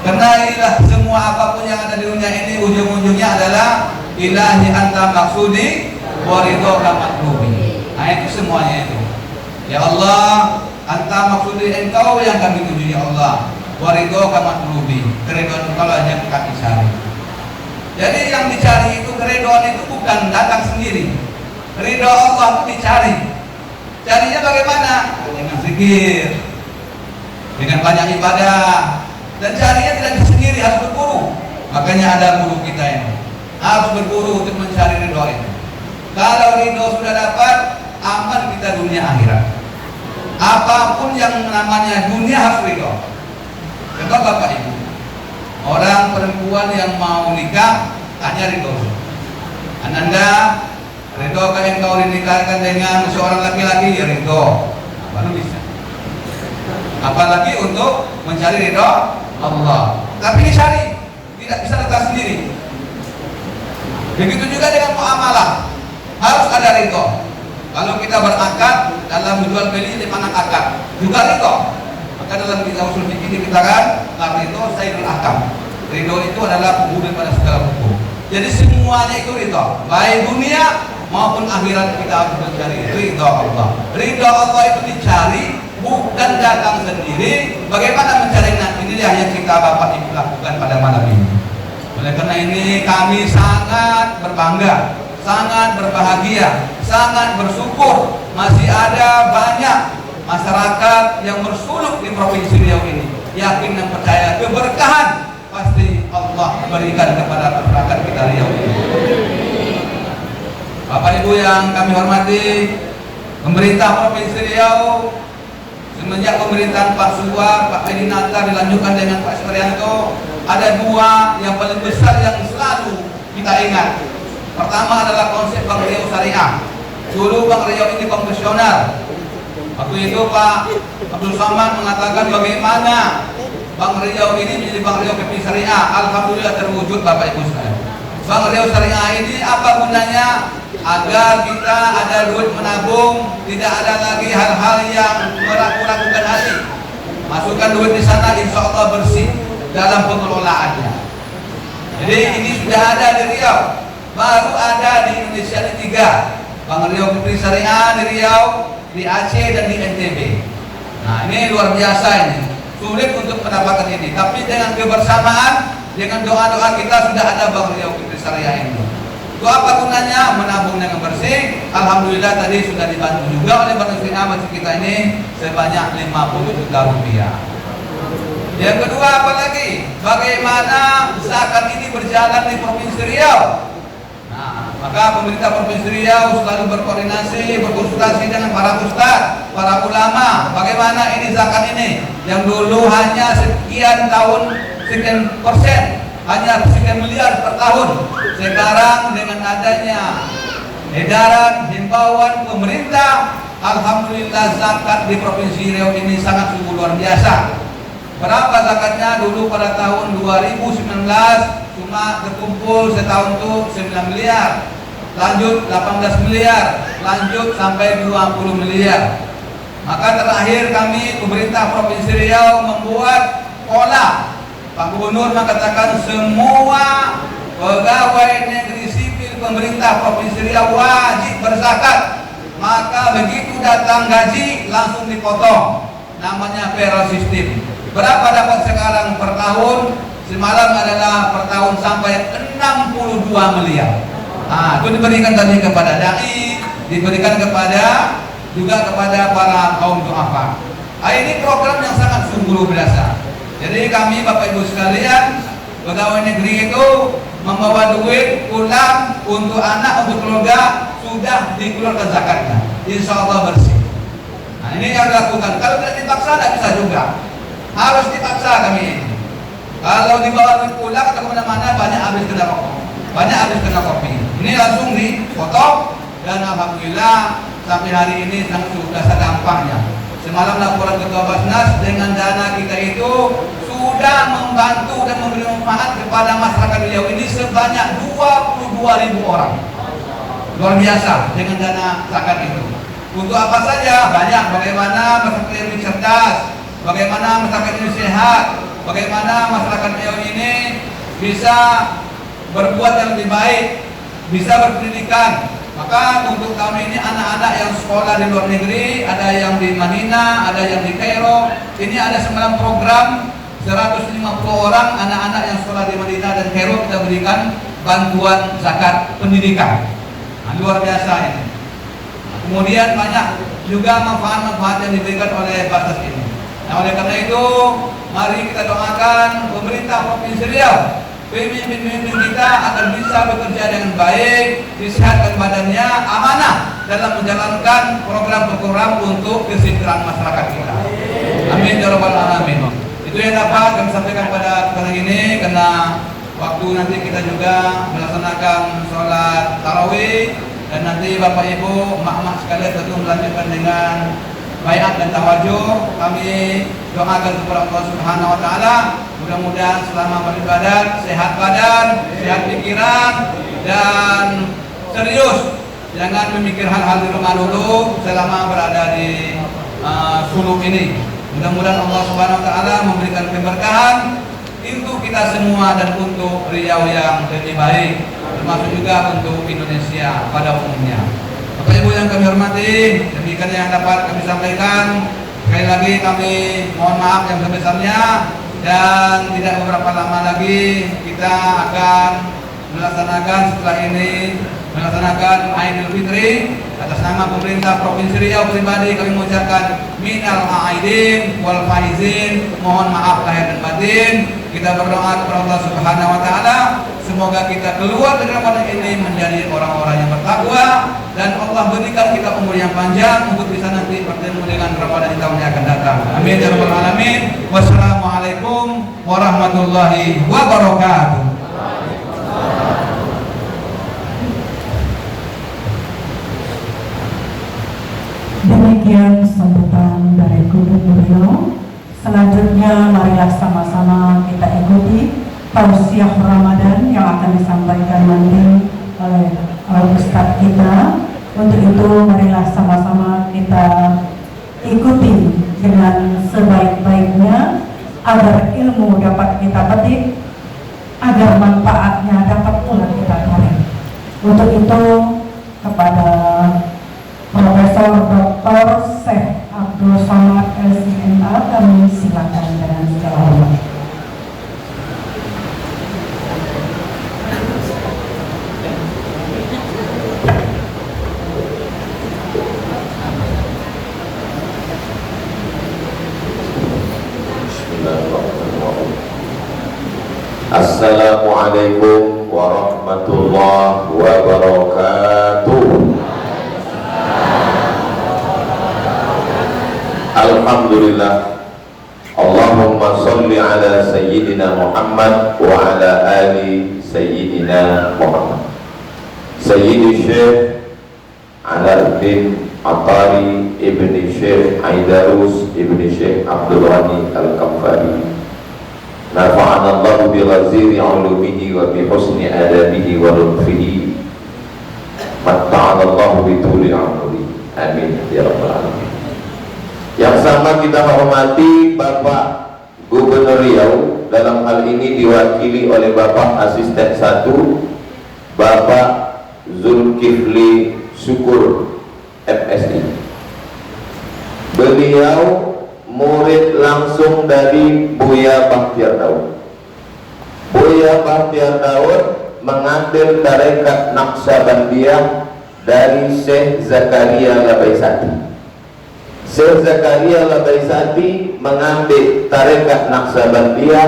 Karena inilah semua apapun yang ada di dunia ini ujung-ujungnya adalah ilahi anta maksudi wa ridhoka matlubi. Nah itu semuanya itu. Ya Allah, anta maksudi engkau yang kami tuju ya Allah. Wa ridhoka matlubi. Keridhaan engkau lah yang kami cari. Jadi yang dicari itu, keridhaan itu bukan datang sendiri. Ridho Allah itu dicari. Carinya bagaimana? Dengan zikir, dengan banyak ibadah. Dan carinya tidak sendiri, harus berburu. Makanya ada guru kita ini, harus berburu untuk mencari ridho itu. Kalau ridho sudah dapat, aman kita dunia akhirat. Apapun yang namanya dunia harus ridho. Contoh Bapak Ibu, orang perempuan yang mau nikah tanya ridho. Ananda, ridho kan engkau dinikahkan dengan seorang laki-laki, ya ridho, baru bisa. Apalagi untuk mencari ridho Allah. Tapi dicari, tidak bisa datang sendiri. Begitu juga dengan muamalah, harus ada ridho. Kalau kita berakad dalam jual beli di mana akad juga ridho. Maka dalam kita usul fikih kita kan, karena itu sayyidul akam. Ridho itu adalah penghulu pada segala hukum. Jadi semuanya itu ridho, baik dunia maupun akhirat kita harus mencari ridho Allah. Ridho Allah itu dicari, bukan datang sendiri. Bagaimana mencarinya? Inilah yang kita Bapak Ibu lakukan pada malam ini. Oleh karena ini kami sangat berbangga, sangat berbahagia, sangat bersyukur masih ada banyak masyarakat yang bersuluk di Provinsi Riau ini. Yakin dan percaya keberkahan pasti Allah berikan kepada masyarakat kita Riau ini. Bapak Ibu yang kami hormati, pemerintah Provinsi Riau semenjak pemerintahan Pak Suwar, Pak Edi Nata dilanjutkan dengan Pak Surianto, ada dua yang paling besar yang selalu kita ingat. Pertama adalah konsep Bank Riau Syariah. Dulu Bank Riau ini konvensional. Waktu itu Pak Abdul Somad mengatakan bagaimana Bank Riau ini menjadi Bank Riau PP Syariah. Alhamdulillah terwujud Bapak Ibu sekalian. Bank Riau Syariah ini apa gunanya? Agar kita ada duit menabung, tidak ada lagi hal-hal yang meragukan hati. Masukkan duit di sana, insya Allah bersih dalam pengelolaannya. Jadi ini sudah ada di Riau, baru ada di Indonesia ini 3 Bank Riau PP Syariah di Riau, di Aceh dan di NTB. Nah ini luar biasa ini. Sulit untuk mendapatkan ini, tapi dengan kebersamaan, dengan doa-doa kita sudah ada Bank Riau PP Syariah ini. Itu apa gunanya? Menabung dengan bersih. Alhamdulillah tadi sudah dibantu juga oleh Bank Syariah masjid kita ini sebanyak 50 juta rupiah. Yang kedua apa lagi? Bagaimana zakat ini berjalan di Provinsi Riau? Nah, maka pemerintah Provinsi Riau selalu berkoordinasi, berkonsultasi dengan para ustaz, para ulama. Bagaimana ini zakat ini? Yang dulu hanya sekian tahun, sekian persen, hanya sekian miliar per tahun. Sekarang dengan adanya edaran himbauan pemerintah, alhamdulillah zakat di Provinsi Riau ini sangat sungguh luar biasa. Berapa zakatnya? Dulu pada tahun 2019 cuma terkumpul setahun tuh 9 miliar, lanjut 18 miliar, lanjut sampai 20 miliar. Maka terakhir kami pemerintah Provinsi Riau membuat pola. Pak Gubernur mengatakan semua pegawai negeri sipil pemerintah Provinsi Riau wajib berzakat. Maka begitu datang gaji langsung dipotong. Namanya payroll system. Berapa dapat sekarang per tahun? Semalam adalah per tahun sampai 62 miliar. Nah, itu diberikan tadi kepada dai, diberikan kepada juga kepada para kaum duafa. Nah, ini program yang sangat sungguh luar biasa. Jadi kami Bapak Ibu sekalian, pegawai negeri itu membawa duit pulang untuk anak, untuk keluarga, sudah dikeluarkan zakatnya. Insya Allah bersih. Nah ini yang dilakukan. Kalau tidak dipaksa tidak bisa juga. Harus dipaksa kami ini. Kalau dibawa duit pulang atau kemana-mana banyak habis kena rokok, banyak habis kena kopi. Ini langsung dipotong dan alhamdulillah sampai hari ini sudah sedampaknya. Semalam laporan Ketua Basnas dengan dana kita itu sudah membantu dan memberi manfaat kepada masyarakat Riau ini sebanyak 22.000 orang. Luar biasa dengan dana zakat itu. Untuk apa saja? Banyak. Bagaimana masyarakat ini cerdas, bagaimana masyarakat ini sehat, bagaimana masyarakat Riau ini bisa berbuat yang lebih baik, bisa berpendidikan. Maka untuk tahun ini anak-anak yang sekolah di luar negeri, ada yang di Madinah, ada yang di Kairo. Ini ada 9 program, 150 orang anak-anak yang sekolah di Madinah dan Kairo kita berikan bantuan zakat pendidikan. Nah, luar biasa ini. Nah, kemudian banyak juga manfaat-manfaat yang diberikan oleh Basnas ini. Nah, oleh karena itu, mari kita doakan pemerintah Provinsi Riau, pemimpin-pemimpin kita agar bisa bekerja dengan baik, disehatkan badannya, amanah dalam menjalankan program-program untuk kesejahteraan masyarakat kita. Amin ya rabbal alamin. Itu yang dapat kami sampaikan pada kali ini, karena waktu nanti kita juga melaksanakan sholat tarawih dan nanti Bapak Ibu, emak-emak sekalian tentu melanjutkan dengan baiat dan tawajuh. Kami doakan kepada Allah Subhanahu wa taala, mudah-mudahan selama beribadah sehat badan, sehat pikiran dan serius. Jangan memikir hal-hal di rumah dulu selama berada di suluk ini. Mudah-mudahan Allah Subhanahu wa taala memberikan keberkahan untuk kita semua dan untuk Riau yang lebih baik, termasuk juga untuk Indonesia pada umumnya. Bapak Ibu yang kami hormati, demikian yang dapat kami sampaikan. Sekali lagi kami mohon maaf yang sebesarnya, dan tidak beberapa lama lagi kita akan melaksanakan setelah ini melaksanakan Idul Fitri. Atas nama pemerintah Provinsi Riau pribadi kami mengucapkan minal aidin wal faizin, mohon maaf lahir dan batin. Kita berdoa kepada Allah Subhanahu wa taala, semoga kita keluar dari Ramadan ini menjadi orang-orang yang bertakwa dan Allah berikan kita umur yang panjang untuk bisa nanti bertemu dengan Ramadan di tahun yang akan datang. Amin ya rabbal alamin. Wassalamualaikum warahmatullahi wabarakatuh. duduk beliau. Selanjutnya marilah sama-sama kita ikuti tausiah Ramadan yang akan disampaikan nanti oleh Ustadz kita. Untuk itu marilah sama-sama kita ikuti dengan sebaik-baiknya agar ilmu dapat kita petik, agar manfaatnya dapat pula kita tarik. Untuk itu kepada Profesor Dr. Syekh Abdul Somad LCMA kami silakan dengan segala hormat. Assalamualaikum warahmatullahi wabarakatuh. Alhamdulillah. Allahumma salli ala Sayyidina Muhammad wa ala ali Sayyidina Muhammad. Sayyidi Syekh Alauddin Atari ibni Syekh Aidarus ibni Syekh Abdul Ghani Al-Kamfari, nafa'ana Allah bi ghaziri ulumihi wa bi husni adabihi wa lutfihi, matta'ana Allah bi tuli umri. Amin ya rabbal alamin. Yang sama kita hormati Bapak Gubernur Riau, dalam hal ini diwakili oleh Bapak Asisten 1 Bapak Zulkifli Syukur MSI. Beliau murid langsung dari Buya Bakhtiar Daud. Buya Bakhtiar Daud mengambil tarekat Naqsabandiyah dari Syekh Zakaria Labaisati. Syekh Zakaria Labaisati mengambil tarekat Naqsabandiyah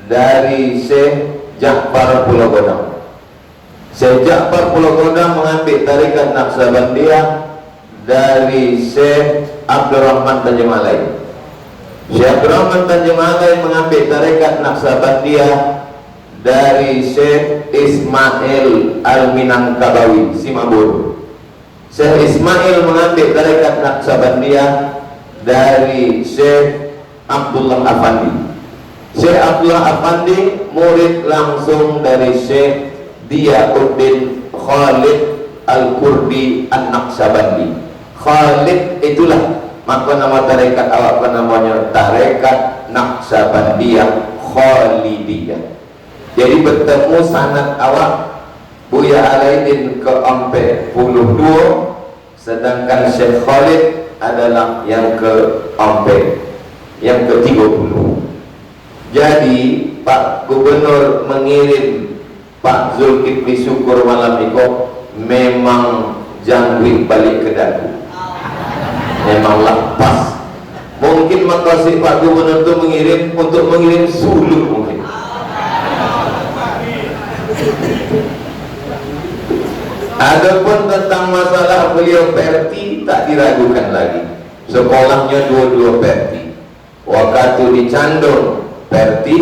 dari Syekh Ja'far Pulau Godang. Syekh Ja'far Pulau Godang mengambil tarekat Naqsabandiyah dari Syekh Abdurrahman Tanjung Malai. Syekh Abdurrahman Tanjung Malai mengambil tarekat Naqsabandiyah dari Syekh Ismail Al-Minangkabawi Simabur. Syekh Ismail mengambil tarekat Naqsabandiyah dari Syekh Abdullah Afandi. Syekh Abdullah Afandi murid langsung dari Syekh Diyauddin Khalid Al-Kurdi An-Naqsabandi. Khalid itulah maka nama tarekat awak namanya tarekat Naqsabandiyah Khalidiyah. Jadi bertemu sanad awak Buya Alaidin ke-42, sedangkan Syekh Khalid adalah yang ke-40, yang ke-30. Jadi Pak Gubernur mengirim Pak Zulkifli Syukur malam itu memang jangwik balik ke dagu, memang lepas. Mungkin makasih Pak Gubernur itu mengirim untuk mengirim suluk mungkin. Adapun tentang masalah beliau perti tak diragukan lagi. Sekolahnya dua-dua perti. Waktu di Candong perti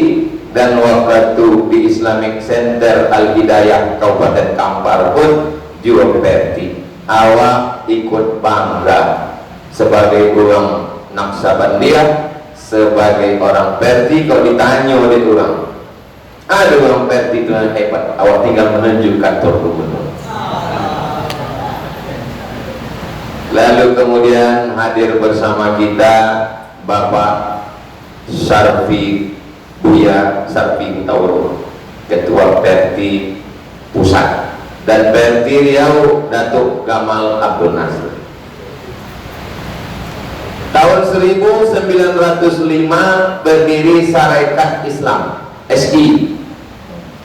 dan waktu di Islamic Center Al-Hidayah Kabupaten Kampar pun juga perti. Awak ikut bangga sebagai orang Naqsabandiyah, sebagai orang perti. Kalau ditanya oleh orang, ada orang perti itu yang hebat, awak tinggal menunjuk kantor gubernur. Lalu kemudian hadir bersama kita Bapak Sarfi Buya Sarfi Tauro, Ketua Perti Pusat, dan Perti Riau Datuk Gamal Abdul Nasir. Tahun 1905 berdiri Sarekat Islam SI,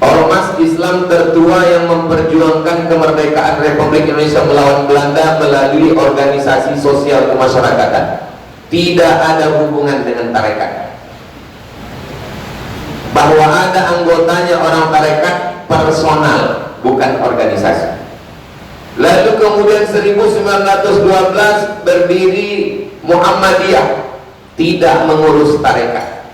ormas Islam tertua yang memperjuangkan kemerdekaan Republik Indonesia melawan Belanda melalui organisasi sosial kemasyarakatan. Tidak ada hubungan dengan tarekat. Bahwa ada anggotanya orang tarekat personal, bukan organisasi. Lalu kemudian 1912 berdiri Muhammadiyah, tidak mengurus tarekat.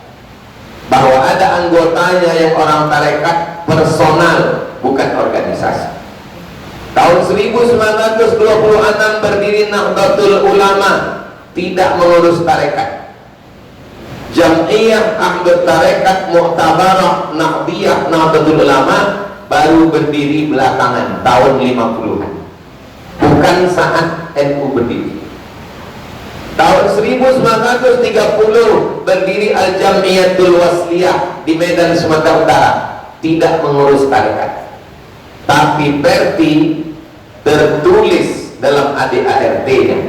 Bahwa ada anggotanya yang orang tarekat personal, bukan organisasi. Tahun 1926 berdiri Nahdlatul Ulama, tidak mengurus tarekat. Jam'iyah Ahmad Tarekat Mu'tabarah Nahdiyah Nahdlatul Ulama baru berdiri belakangan tahun 50-an, bukan saat NU berdiri. Tahun 1930 berdiri Al-Jam'iyatul Wasliyah di Medan, Sumatera Utara, tidak mengurus tarekat. Tapi Perti tertulis dalam ADART-nya,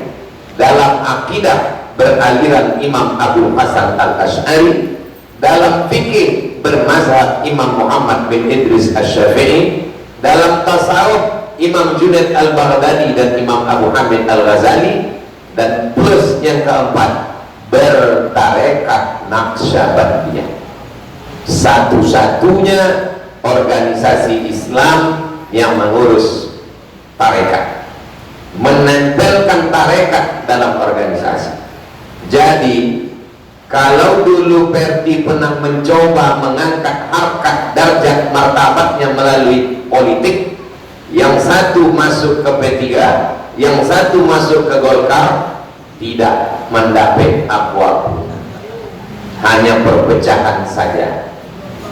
dalam akidah beraliran Imam Abu Hasan Al-Asy'ari, dalam fikih bermazhab Imam Muhammad bin Idris Asy-Syafi'i, dalam tasawuf Imam Junaid Al-Baghdadi dan Imam Abu Hamid Al-Ghazali, dan plus yang keempat bertarekat Naqsyabandiyah, satu-satunya organisasi Islam yang mengurus tarekat, menempelkan tarekat dalam organisasi. Jadi kalau dulu Perti pernah mencoba mengangkat harkat darjat martabatnya melalui politik, yang satu masuk ke P3, yang satu masuk ke Golkar, tidak mendapat apa-apa, hanya perpecahan saja.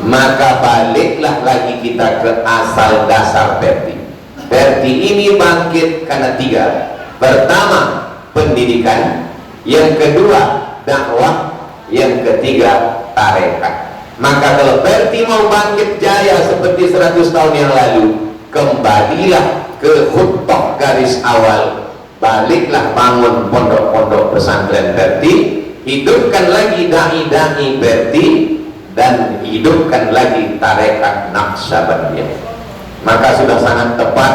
Maka baliklah lagi kita ke asal dasar Perti. Perti ini bangkit karena tiga. Pertama, pendidikan. Yang kedua, dakwah. Yang ketiga, tarekat. Maka kalau Perti mau bangkit jaya seperti 100 tahun yang lalu, kembalilah ke khutbah garis awal. Baliklah bangun pondok-pondok pesantren Perti, hidupkan lagi dai-dai Perti, dan hidupkan lagi tarekat Naqsyabandiyah. Maka sudah sangat tepat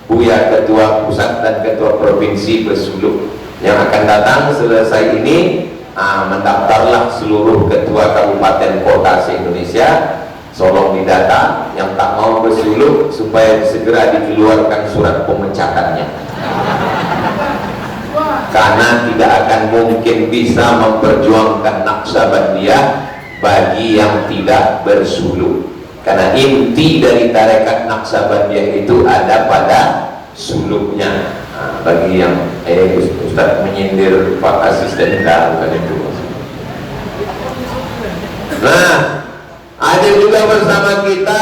Buya Ketua Pusat dan Ketua Provinsi bersuluk. Yang akan datang selesai ini, mendaftarlah seluruh ketua kabupaten kota se-Indonesia. Tolong didata yang tak mau bersuluk supaya segera dikeluarkan surat pemecatannya, karena tidak akan mungkin bisa memperjuangkan Naqsyabandiyah bagi yang tidak bersuluk. Karena inti dari tarekat Naqsyabandiyah itu ada pada suluknya. Bagi yang Ustaz menyindir Pak Asisten, bukan itu. Nah, ada juga bersama kita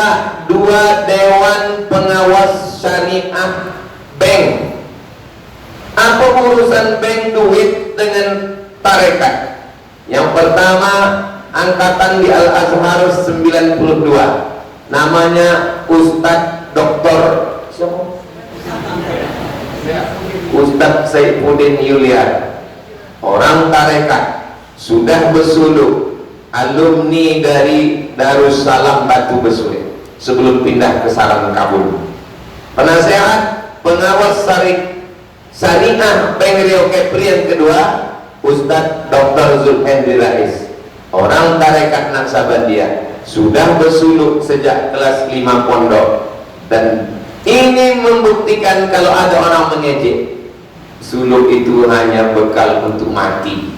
dua Dewan Pengawas Syariah Bank. Apa urusan bank duit dengan tarekat? Yang pertama, angkatan di Al-Azhar 92, namanya Ustadz Dr. Ustadz Saifuddin Yulian, orang tarekat, sudah bersuluk, alumni dari Darussalam Batu Besuit sebelum pindah ke Sarangkabung. Penasehat pengawas Syariah Bank Riau Kepri yang kedua, Ustadz Dr. Zulhendri Rais, orang tarekat Naqsyabandiyah, sudah bersuluk sejak kelas 5 pondok. Dan ini membuktikan kalau ada orang mengejek, suluk itu hanya bekal untuk mati.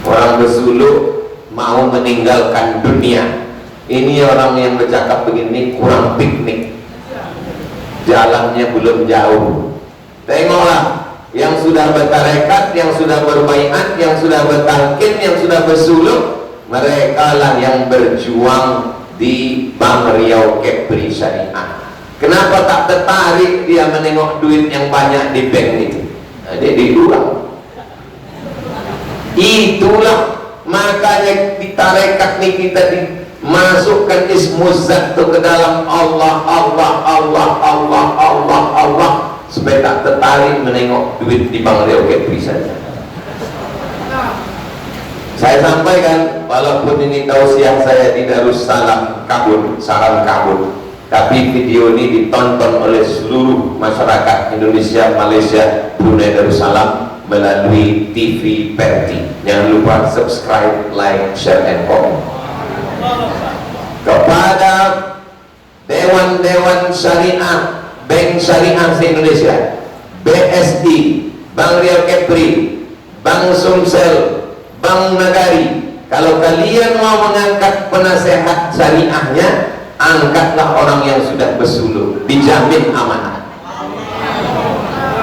Orang bersuluk mau meninggalkan dunia. Ini orang yang bercakap begini kurang piknik, jalannya belum jauh. Tengoklah yang sudah bertarekat, yang sudah berbaiat, yang sudah bertalqin, yang sudah bersuluk, mereka lah yang berjuang di Bank Riau Kepri Syariah. Kenapa tak tertarik dia menengok duit yang banyak di bank itu? Dia diluang. Itulah makanya di tarekat ini kita dimasukkan ismuzat ke dalam Allah, Allah, Allah, Allah, Allah, Allah, supaya tak tertarik menengok duit di Bank Riau Kepri saja. Saya sampaikan, walaupun ini tausiah saya di Darussalam Kabul, Saran Kabul, tapi video ini ditonton oleh seluruh masyarakat Indonesia, Malaysia, Brunei Darussalam melalui TV Perti. Jangan lupa subscribe, like, share, and comment. Kepada Dewan-Dewan Syariah Bank Syariah se-Indonesia, BSI, Bank Riau Kepri, Bank Sumsel, Bank Nagari, kalau kalian mau mengangkat penasehat syariahnya, angkatlah orang yang sudah bersuluk, dijamin amanah.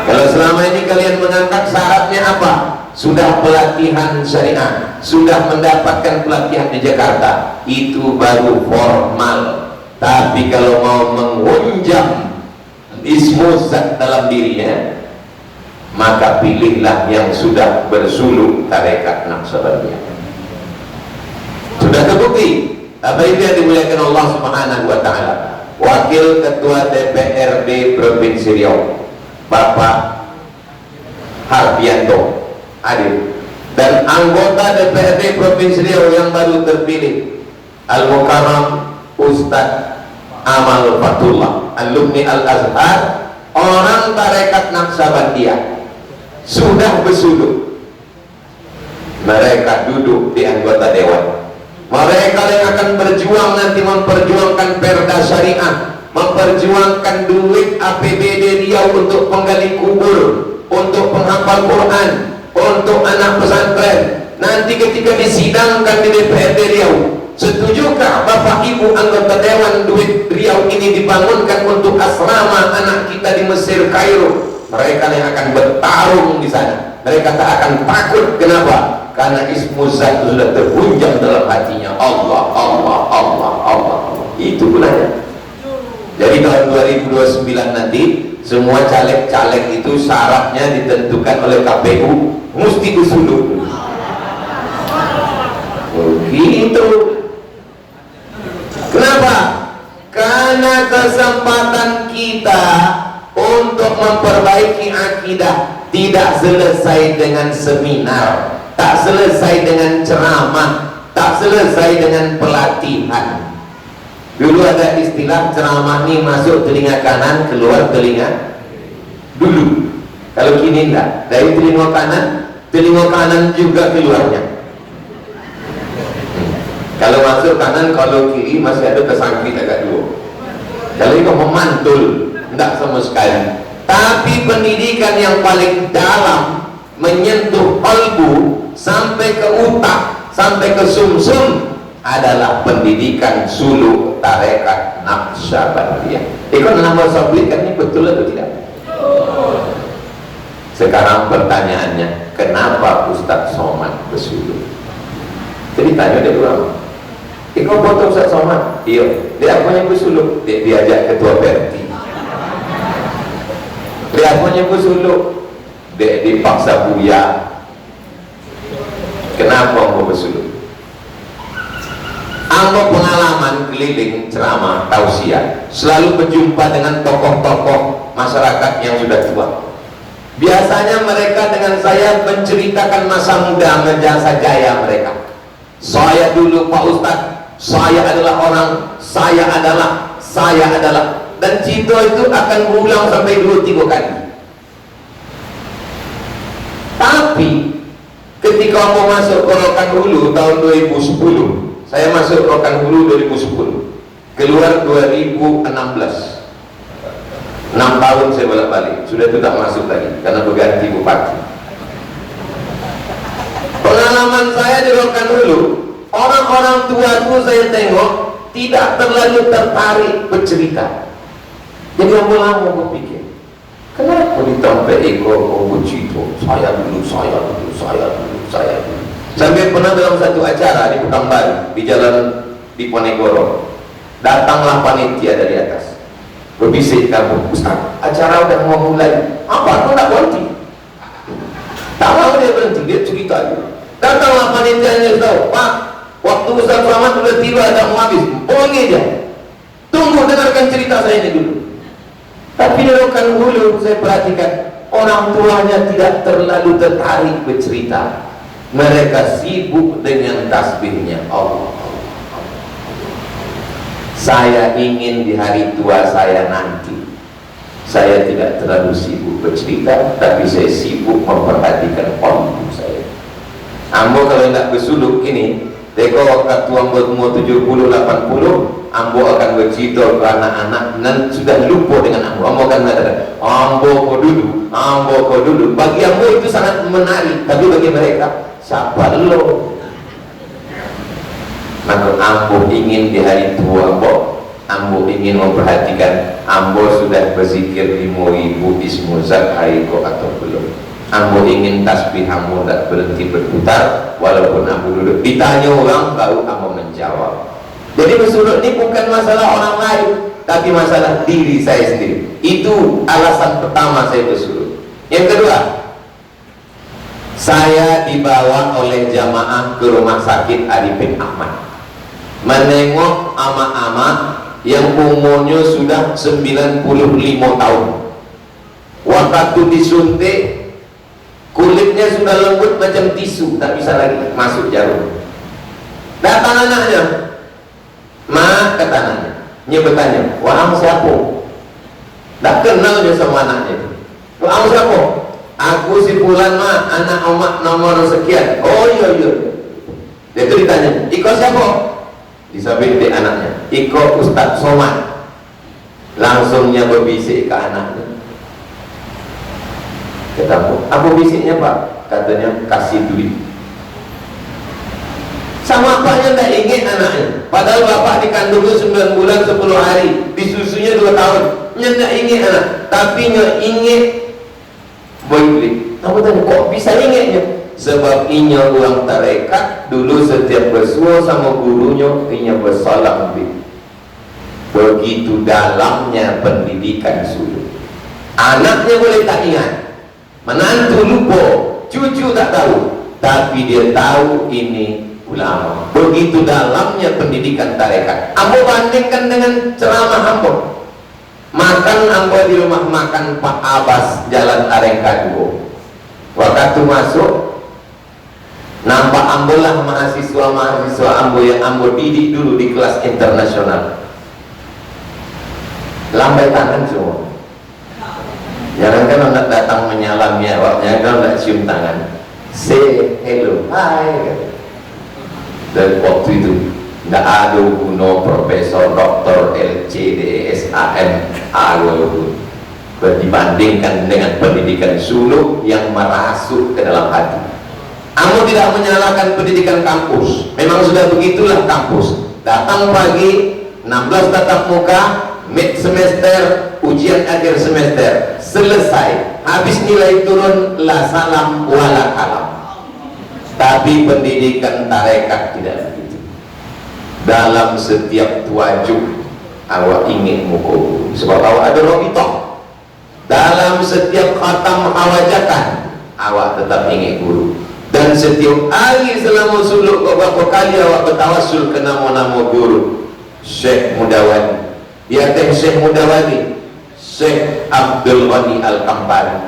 Kalau selama ini kalian mengangkat, syaratnya apa? sudah pelatihan syariah, sudah mendapatkan pelatihan di Jakarta, itu baru formal. Tapi kalau mau mengunjam ismu zat dalam dirinya, maka pilihlah yang sudah bersuluk tarekat Naqsabandiyah. Sudah terbukti. Apa itu yang dimuliakan Allah Subhanahu wa taala? Wakil Ketua DPRD Provinsi Riau, Bapak Harbianto hadir, dan anggota DPRD Provinsi Riau yang baru terpilih, Al-Mukarram Ustadz Amal Fatullah, alumni Al-Azhar, orang tarekat Naqsabandiyah, sudah bersuluk. Mereka duduk di anggota dewan. Mereka yang akan berjuang nanti, memperjuangkan perda syariah, memperjuangkan duit APBD Riau untuk penggali kubur, untuk penghafal Quran, untuk anak pesantren. Nanti ketika disidangkan di DPRD Riau, setujukah Bapak Ibu anggota dewan duit Riau ini dibangunkan untuk asrama anak kita di Mesir, Kairo? Mereka yang akan bertarung di sana. Mereka tak akan takut. Kenapa? Karena ismu zat sudah terhunjam dalam hatinya. Allah, Allah, Allah, Allah. Itu gunanya. Jadi tahun 2029 nanti semua caleg-caleg itu syaratnya ditentukan oleh KPU, mesti bersuluk. Begitu. Kenapa? Karena kesempatan kita untuk memperbaiki akidah tidak selesai dengan seminar, tak selesai dengan ceramah, tak selesai dengan pelatihan. Dulu ada istilah ceramah ini masuk telinga kanan, keluar telinga dulu. Kalau kini enggak, dari telinga kanan juga keluarnya. Kalau masuk kanan, kalau kiri masih ada kesangkit agak dua. Kalau itu memantul, enggak sama sekali. Tapi pendidikan yang paling dalam, menyentuh kalbu sampai ke otak, sampai ke sumsum, adalah pendidikan suluk tarekat Naqsabandiyah. Ikut nama sablit kan ini betul atau tidak? Sekarang pertanyaannya, kenapa Ustadz Somad bersuluk? Jadi tanya dia orang, ikut foto Ustadz Somad? Iya. Dia punya bersuluk? Dia diajak ketua Perti. Dia punya bersuluk? Dia dipaksa buya. Kenapa mau bersuluk? Ambo pengalaman keliling ceramah tausiah, selalu berjumpa dengan tokoh-tokoh masyarakat yang sudah tua. Biasanya mereka dengan saya menceritakan masa muda, jasa jaya mereka. Saya dulu Pak Ustadz, saya adalah orang, saya adalah, dan cerita itu akan berulang sampai 2-3 kali. Tapi ketika mau masuk ke Rokan Hulu tahun 2010, saya masuk Rokan Hulu 2010, keluar 2016. 6 tahun saya bolak-balik, sudah tidak masuk lagi karena berganti bupati. Pengalaman saya di Rokan Hulu, orang-orang tua itu saya tengok tidak terlalu tertarik bercerita. Jadi lama-lama berpikir, kenapa ditampai Eko bercerita saya dulu. Sampai pernah dalam satu acara di Pekanbaru, di jalan Diponegoro, datanglah panitia dari atas, berbisik kamu, Ustaz, acara udah mau mulai, apa kau nak berhenti? Tak mau dia berhenti, dia cerita aja. Datanglah panitianya, tahu, Pak, waktu Ustaz Selamat sudah tiba, ada mau habis, bohongi aja, tunggu dengarkan cerita saya ini dulu. Tapi di Rokan Hulu saya perhatikan, orang tuanya tidak terlalu tertarik bercerita. Mereka sibuk dengan tasbihnya Allah. Saya ingin di hari tua saya nanti, saya tidak terlalu sibuk bercerita, tapi saya sibuk memperhatikan kalbu saya. Ambo kalau tidak bersuluk ini, teko waktu ambo umur 70-80, ambo akan bercerita ke anak-anak dan sudah lupa dengan ambo. Ambo akan mengatakan, ambo kau duduk. Bagi ambo itu sangat menarik, tapi bagi mereka, siapa lo? Maka ambo ingin di hari tua ambo ingin memperhatikan ambo sudah berzikir 5.000 ismu zat hariko atau belum. Ambo ingin tasbih ambo tak berhenti berputar walaupun ambo duduk. Ditanya orang baru ambo menjawab. Jadi bersurut ini bukan masalah orang lain, tapi masalah diri saya sendiri. Itu alasan pertama saya bersurut. Yang kedua, saya dibawa oleh jamaah ke rumah sakit Arifin Ahmad menengok ama-ama yang umurnya sudah 95 tahun. Waktu disuntik kulitnya sudah lembut macam tisu, tak bisa lagi masuk jarum. Datang anaknya, mak kata anaknya, dia bertanya, wah siapa? Tak kenal dia sama anaknya itu. Wah siapa? Aku si Fulan mak, anak omak nomor sekian. Oh iya iya. Dia itu ditanya, Iko siapa? Disabit di anaknya, Iko Ustadz Somad. Langsungnya berbisik ke anaknya. Ketemu, apa bisiknya pak? Katanya kasih duit. Sama bapaknya tidak ingat anaknya. Padahal bapak dikandungnya 9 bulan 10 hari, disusunya 2 tahun. Nya tidak ingat anak, tapi nya ingat boy. Kamu tanya kok bisa ingatnya? Sebab inya uang tarekat dulu setiap bersua sama gurunya inya bersalam. Begitu dalamnya pendidikan sudah. Anaknya boleh tak ingat, menantu lupa, cucu tak tahu, tapi dia tahu ini ulama. Begitu dalamnya pendidikan tarekat. Ambo bandingkan dengan ceramah ambo. Makan ambo di rumah makan Pak Abbas Jalan Tarekat 2. Waktu masuk nampak ambo lah mahasiswa ambo yang ambo didik dulu di kelas internasional. Lambai tangan semua. Jangan kan nak datang menyalam ya, jangan kan nak cium tangan. Say hello, hi. Dan waktu itu tidak ada guna Profesor Dr. LCDSAM dibandingkan dengan pendidikan suluk yang merasuk ke dalam hati. Kamu tidak menyalahkan pendidikan kampus, memang sudah begitulah kampus. Datang pagi 16 tatap muka, mid semester, ujian akhir semester, selesai, habis nilai turun, la salam wala kalam. Tapi pendidikan tarekat tidak begitu. Dalam setiap tuajuk awak ingin muka, sebab awak ada robitoh. Dalam setiap khatam hawajakan awak tetap ingin guru. Dan setiap hari selama suluk beberapa kali awak bertawassul ke nama-nama guru. Syekh Mudawadi, dia teh Syekh Mudawadi, Syekh Abdul Ghani Al-Kampari,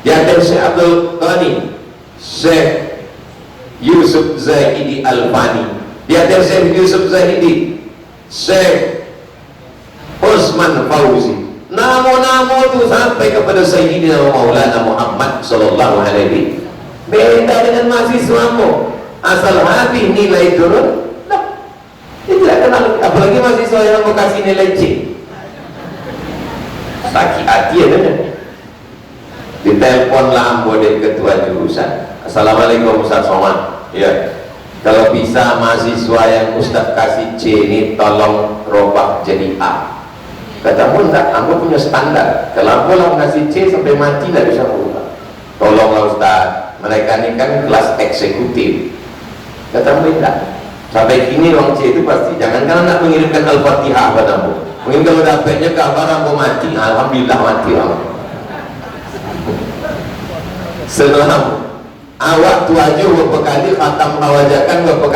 dia teh Syekh Abdul Ghani, Syekh Yusuf Zahidi Al-Fani, dia teh Syekh Yusuf Zahidi, Syekh Osman Fauzi. Nama-nama itu sampai kepada Sayyidina Maulana Muhammad sallallahu alaihi. Beda dengan mahasiswamu, asal hati nilai turun, nah, dia tidak kenal. Apalagi mahasiswa yang mau kasih nilai C, sakit hati ya kan? Ditelepon lambo dari ketua jurusan, Assalamualaikum Ustaz Somad. Ya, kalau bisa mahasiswa yang Ustaz kasih C ini tolong robah jadi A. Kata pun enggak, aku punya standar. Kalau aku lah ngasih C sampai mati tidak bisa merubah. Tolonglah Ustaz, mereka ini kan kelas eksekutif. Kata pun enggak. Sampai kini orang C itu pasti. Jangankan nak mengirimkan Al-Fatihah padamu. Mungkin kalau dapatnya kabar aku mati, alhamdulillah mati aku. Setelah awak tuaju beberapa kali, khatam hawajakan beberapa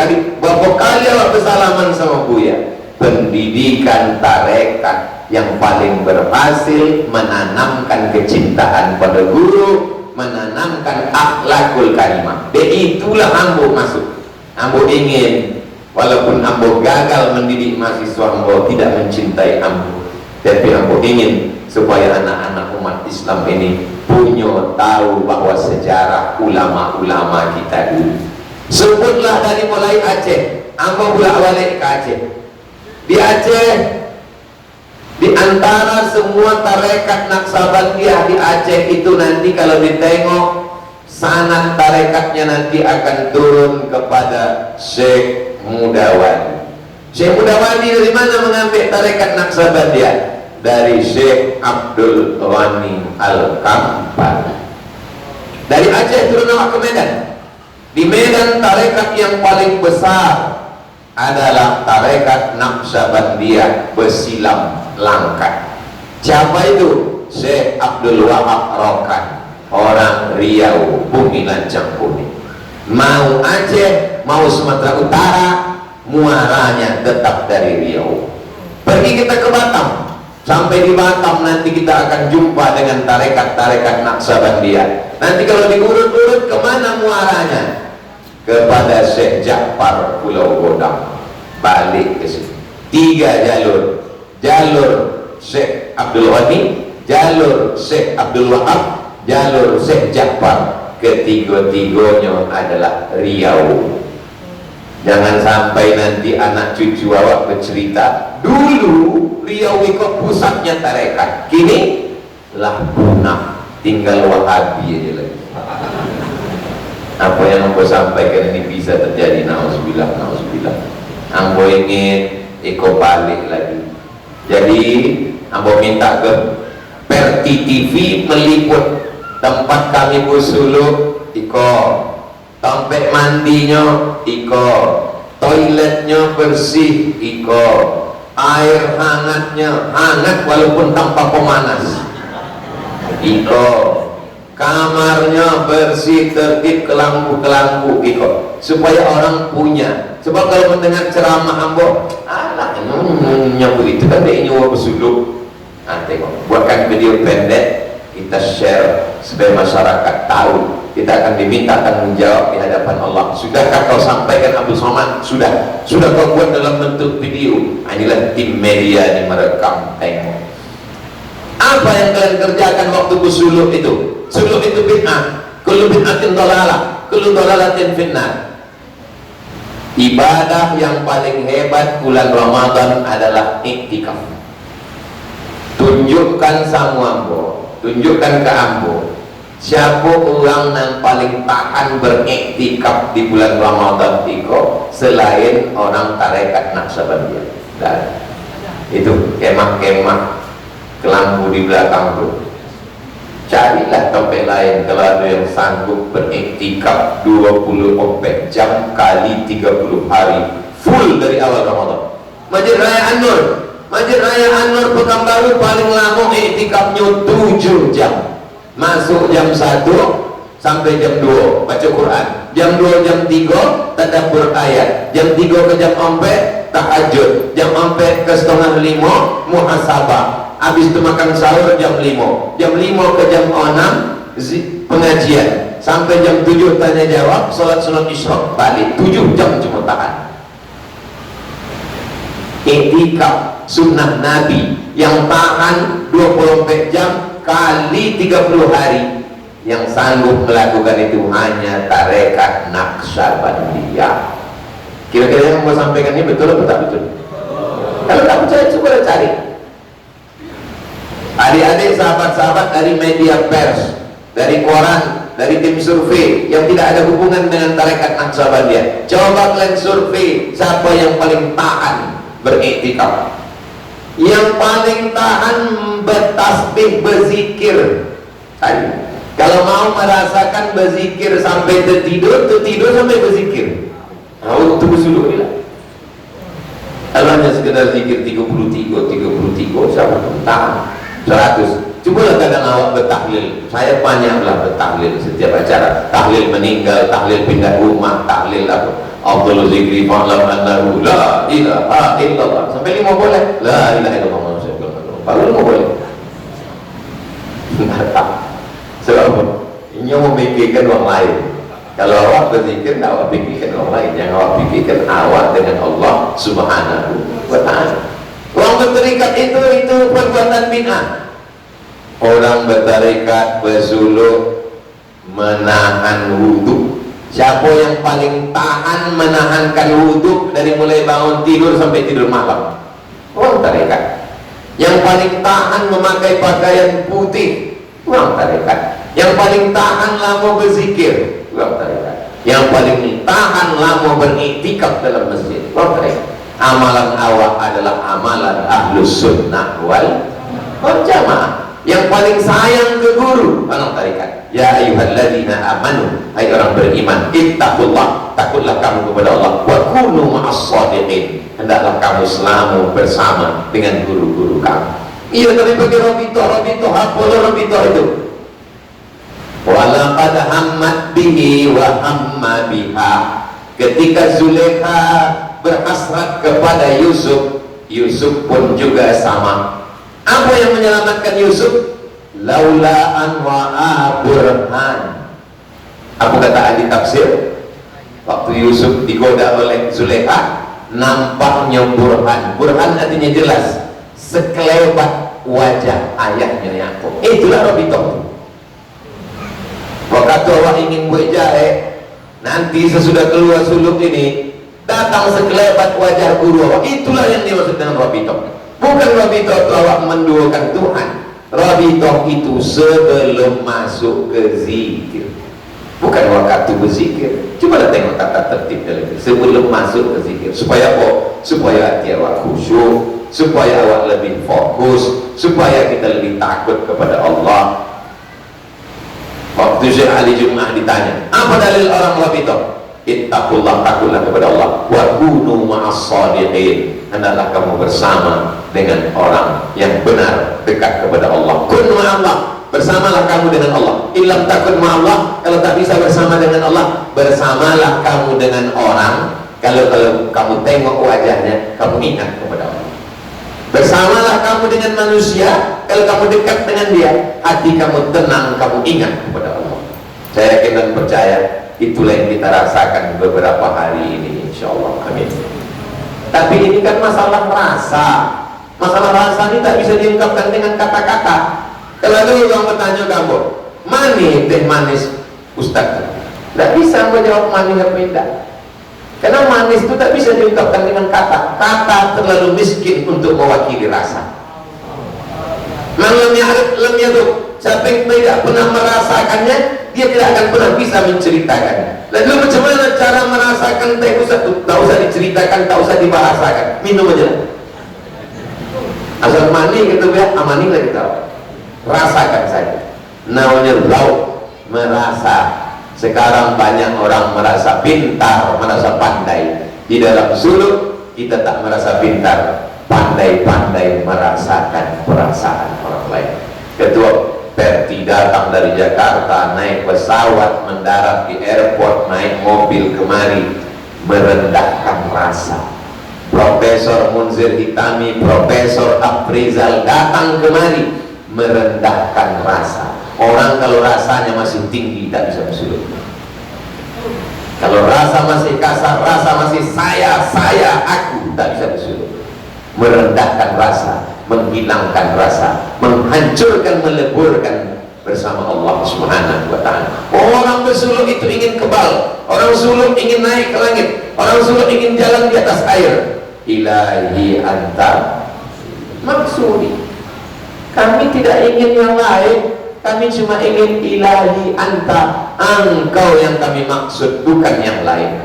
kali awak bersalaman sama Buya. Pendidikan tarekat yang paling berhasil menanamkan kecintaan pada guru, menanamkan akhlakul karimah. Itulah ambo masuk. Ambo ingin, walaupun ambo gagal mendidik mahasiswa ambo tidak mencintai ambo, tapi ambo ingin supaya anak-anak umat Islam ini punya tahu bahwa sejarah ulama-ulama kita dulu. Sebutlah dari mulai Aceh, ambo bolak-balik ke Aceh. Di Aceh, di antara semua tarekat Naksabandiyah di Aceh itu nanti kalau ditengok sanad tarekatnya nanti akan turun kepada Syekh Mudawadi. Syekh Mudawadi dari mana mengambil tarekat Naksabandiyah? Dari Syekh Abdul Ghani Al-Kampari. Dari Aceh turun awak ke Medan. Di Medan tarekat yang paling besar adalah tarekat Naqsabandiyah Besilam Langkat. Siapa itu? Syekh Abdul Wahab Rokan, orang Riau, Bumi Lancang Kuning. Mau Aceh, mau Sumatera Utara, muaranya tetap dari Riau. Pergi kita ke Batam. Sampai di Batam nanti kita akan jumpa dengan tarekat-tarekat Naqsabandiyah. Nanti kalau diurut-urut kemana muaranya? Kepada Syekh Ja'far Pulau Godang. Balik ke sini. 3 jalur. Jalur Syekh Abdul Ghani, jalur Syekh Abdul Wahab, jalur Syekh Ja'far. Ketiga-tiganya adalah Riau. Jangan sampai nanti anak cucu awak bercerita, dulu Riau itu pusatnya tarekat, kini lah punah, tinggal Wahabi aja lagi. Apa yang Ambo sampaikan ini bisa terjadi, na'udzubillah, na'udzubillah. Ambo ingin iko balik lagi. Jadi Ambo minta ke Perti TV meliput tempat kami bersuluk, iko tempat mandinya, iko toiletnya bersih, iko air hangatnya hangat walaupun tanpa pemanas, iko kamarnya bersih, tertib, kelambu-kelambu, iko supaya orang punya. Sebab kalau mendengar ceramah Ambo, alah nyambut itu kan dia nyawa bersuluk. Tengok, buatkan video pendek, kita share supaya masyarakat tahu. Kita akan diminta tanggung jawab di hadapan Allah. Sudahkah kau sampaikan Abdul Somad? Sudah. Sudah kau buat dalam bentuk video. Inilah tim media yang merekam. Tengok apa yang kalian kerjakan waktu bersuluk itu. Suluk itu bid'ah, kullu bid'atin dhalalah, kullu dhalalatin finnar. Ibadah yang paling hebat bulan Ramadan adalah iktikaf. Tunjukkan sama Ambo, tunjukkan ke Ambo, siapa orang yang paling tahan beriktikaf di bulan Ramadan itu selain orang tarekat Naqsabandiyah. Dan itu kemah-kemah kelambu di belakang tuh. Carilah tempat lain kalau ada yang sanggup beriktikaf 24 jam kali 30 hari full dari awal Ramadan. Masjid Raya An-Nur, Masjid Raya An-Nur Pekanbaru paling lama iktikafnya 7 jam. Masuk jam 1 sampai jam 2 baca Quran, jam 2 jam 3 tadabbur ayat, jam 3 ke jam 4 tahajud, jam 4 ke setengah 5 muhasabah. Habis itu makan sahur jam 5, jam 5 ke jam 6 pengajian, sampai jam 7 tanya jawab, sholat sunat isyraq, balik 7 jam cuma tahan. Iktikaf sunnah Nabi yang tahan 24 jam kali 30 hari. Yang sanggup melakukan itu hanya tarekat Naqsabandiyah. Kira-kira yang mau sampaikan ini betul atau tak betul? Kalau tak percaya coba cari. Adik-adik, sahabat-sahabat dari media pers, dari koran, dari tim survei yang tidak ada hubungan dengan tarekat Naqsabandiyah, coba kalian survei siapa yang paling tahan beriktikaf, yang paling tahan bertasbih, berzikir. Kalau mau merasakan berzikir sampai tertidur, tertidur sampai berzikir. Nah, itu bersuluk lah. Kalau hanya sekedar zikir 33, siapa tahan 100. Cobalah kadang awak bertahlil. Saya banyaklah bertahlil setiap acara. Tahlil meninggal, tahlil pindah rumah, tahlil apa? Afdhalul zikri fa'lam annahu la ilaha illallah. Sampai 5 boleh. La ilaha illallah Muhammadur Rasulullah. Baru 5 boleh. Sebab ini memikirkan orang lain. Kalau awak berzikir, tidak awak pikirkan orang lain. Yang awak pikirkan awak dengan Allah Subhanahu wa ta'ala. Orang bertarikat itu perbuatan bid'ah. Orang bertarikat bersuluk menahan wudhu. Siapa yang paling tahan menahankan wudhu dari mulai bangun tidur sampai tidur malam? Orang tarikat. Yang paling tahan memakai pakaian putih, orang tarikat. Yang paling tahan lama berzikir, orang tarikat. Yang paling tahan lama beriktikaf dalam masjid, orang tarikat. Amalan awak adalah amalan ahlus sunnah wal jamaah. yang paling sayang ke guru, anak tarikat. Ya ayyuhalladzina amanu, hai orang beriman, ittaqullah, takutlah kamu kepada Allah, wa kunu ma'as-shadiqin, hendaklah kamu selalu bersama dengan guru-guru kamu. Iya, tapi bagi Robito hafal itu. Walaqad hammat bihi wa hamma biha. Ketika Zulekha berhasrat kepada Yusuf, Yusuf pun juga sama. Apa yang menyelamatkan Yusuf? Laula an wa'a burhan. Apa kata ahli tafsir? Waktu Yusuf digoda oleh Zulekha, nampaknya burhan. Burhan artinya jelas, sekelebat wajah ayahnya Yakub. Itulah Robito. Waktu awak ingin buat jahe, nanti sesudah keluar suluk ini, datang sekelebat wajah guru awak. Itulah yang dimaksud dengan Robito. Bukan Robito itu awak menduakan Tuhan. Robito itu sebelum masuk ke zikir, bukan waktu berzikir. Coba tengok tata tertib dalam sebelum masuk ke zikir. Supaya apa? Supaya hati awak khusyuk, supaya awak lebih fokus, supaya kita lebih takut kepada Allah. Waktu Syekh Ali Jum'ah ditanya, apa dalil orang Robito? Ittaqullah, takutlah kepada Allah, wa kunu ma'as-shadiqin, hendaklah kamu bersama dengan orang yang benar, dekat kepada Allah. Kun ma'allah, bersamalah kamu dengan Allah. Ilam takut ma'allah, kalau tak bisa bersama dengan Allah, bersamalah kamu dengan orang, kalau kamu tengok wajahnya, kamu ingat kepada Allah. Bersamalah kamu dengan manusia, kalau kamu dekat dengan dia, hati kamu tenang, kamu ingat kepada Allah. Saya yakin dan percaya itulah yang kita rasakan beberapa hari ini, insya Allah. Amin. Tapi ini kan masalah rasa. Masalah rasa ini tak bisa diungkapkan dengan kata-kata. Kalau ada orang bertanya kamu, manis teh manis Ustaz, tidak bisa menjawab manis apa tidak. Karena manis itu tak bisa diungkapkan dengan kata. Kata terlalu miskin untuk mewakili rasa. Lam yaduk, siapa yang tidak pernah merasakannya, dia tidak akan pernah bisa menceritakan. Lalu macam mana cara merasakan teh Ustaz? Tak usah diceritakan, tak usah dibahasakan, minum aja. Asal mani gitu ya, amani lah kita. Rasakan saja. Namanya lauk, merasa. Sekarang banyak orang merasa pintar, merasa pandai. Di dalam suluk kita tak merasa pintar, pandai-pandai merasakan perasaan orang lain. Ketua Perti datang dari Jakarta, naik pesawat, mendarat di airport, naik mobil kemari, merendahkan rasa. Profesor Munzir Hitami, Profesor Afrizal datang kemari, merendahkan rasa. Orang kalau rasanya masih tinggi tak bisa bersuluk. Kalau rasa masih kasar, rasa masih saya, aku, tak bisa bersuluk. Merendahkan rasa, menghilangkan rasa, menghancurkan, meleburkan bersama Allah Subhanahu wa ta'ala. Orang bersuluk itu ingin kebal, orang suluk ingin naik ke langit, orang suluk ingin jalan di atas air. Ilahi anta maksudi. Kami tidak ingin yang lain, kami cuma ingin ilahi anta, engkau yang kami maksud, bukan yang lain.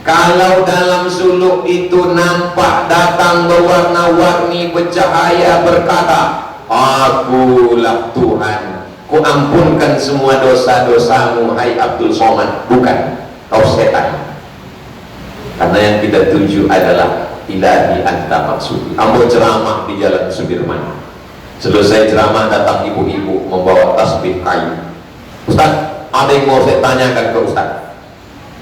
Kalau dalam suluk itu nampak datang berwarna-warni, bercahaya, berkata, akulah Tuhan, ku ampunkan semua dosa-dosamu, hai Abdul Somad, bukan kau setan. Karena yang kita tuju adalah ilahi anta maksudi. Ambo ceramah di Jalan Sudirman. Selesai ceramah datang ibu-ibu membawa tasbih kayu. Ustaz, ada yang mau saya tanyakan ke Ustaz.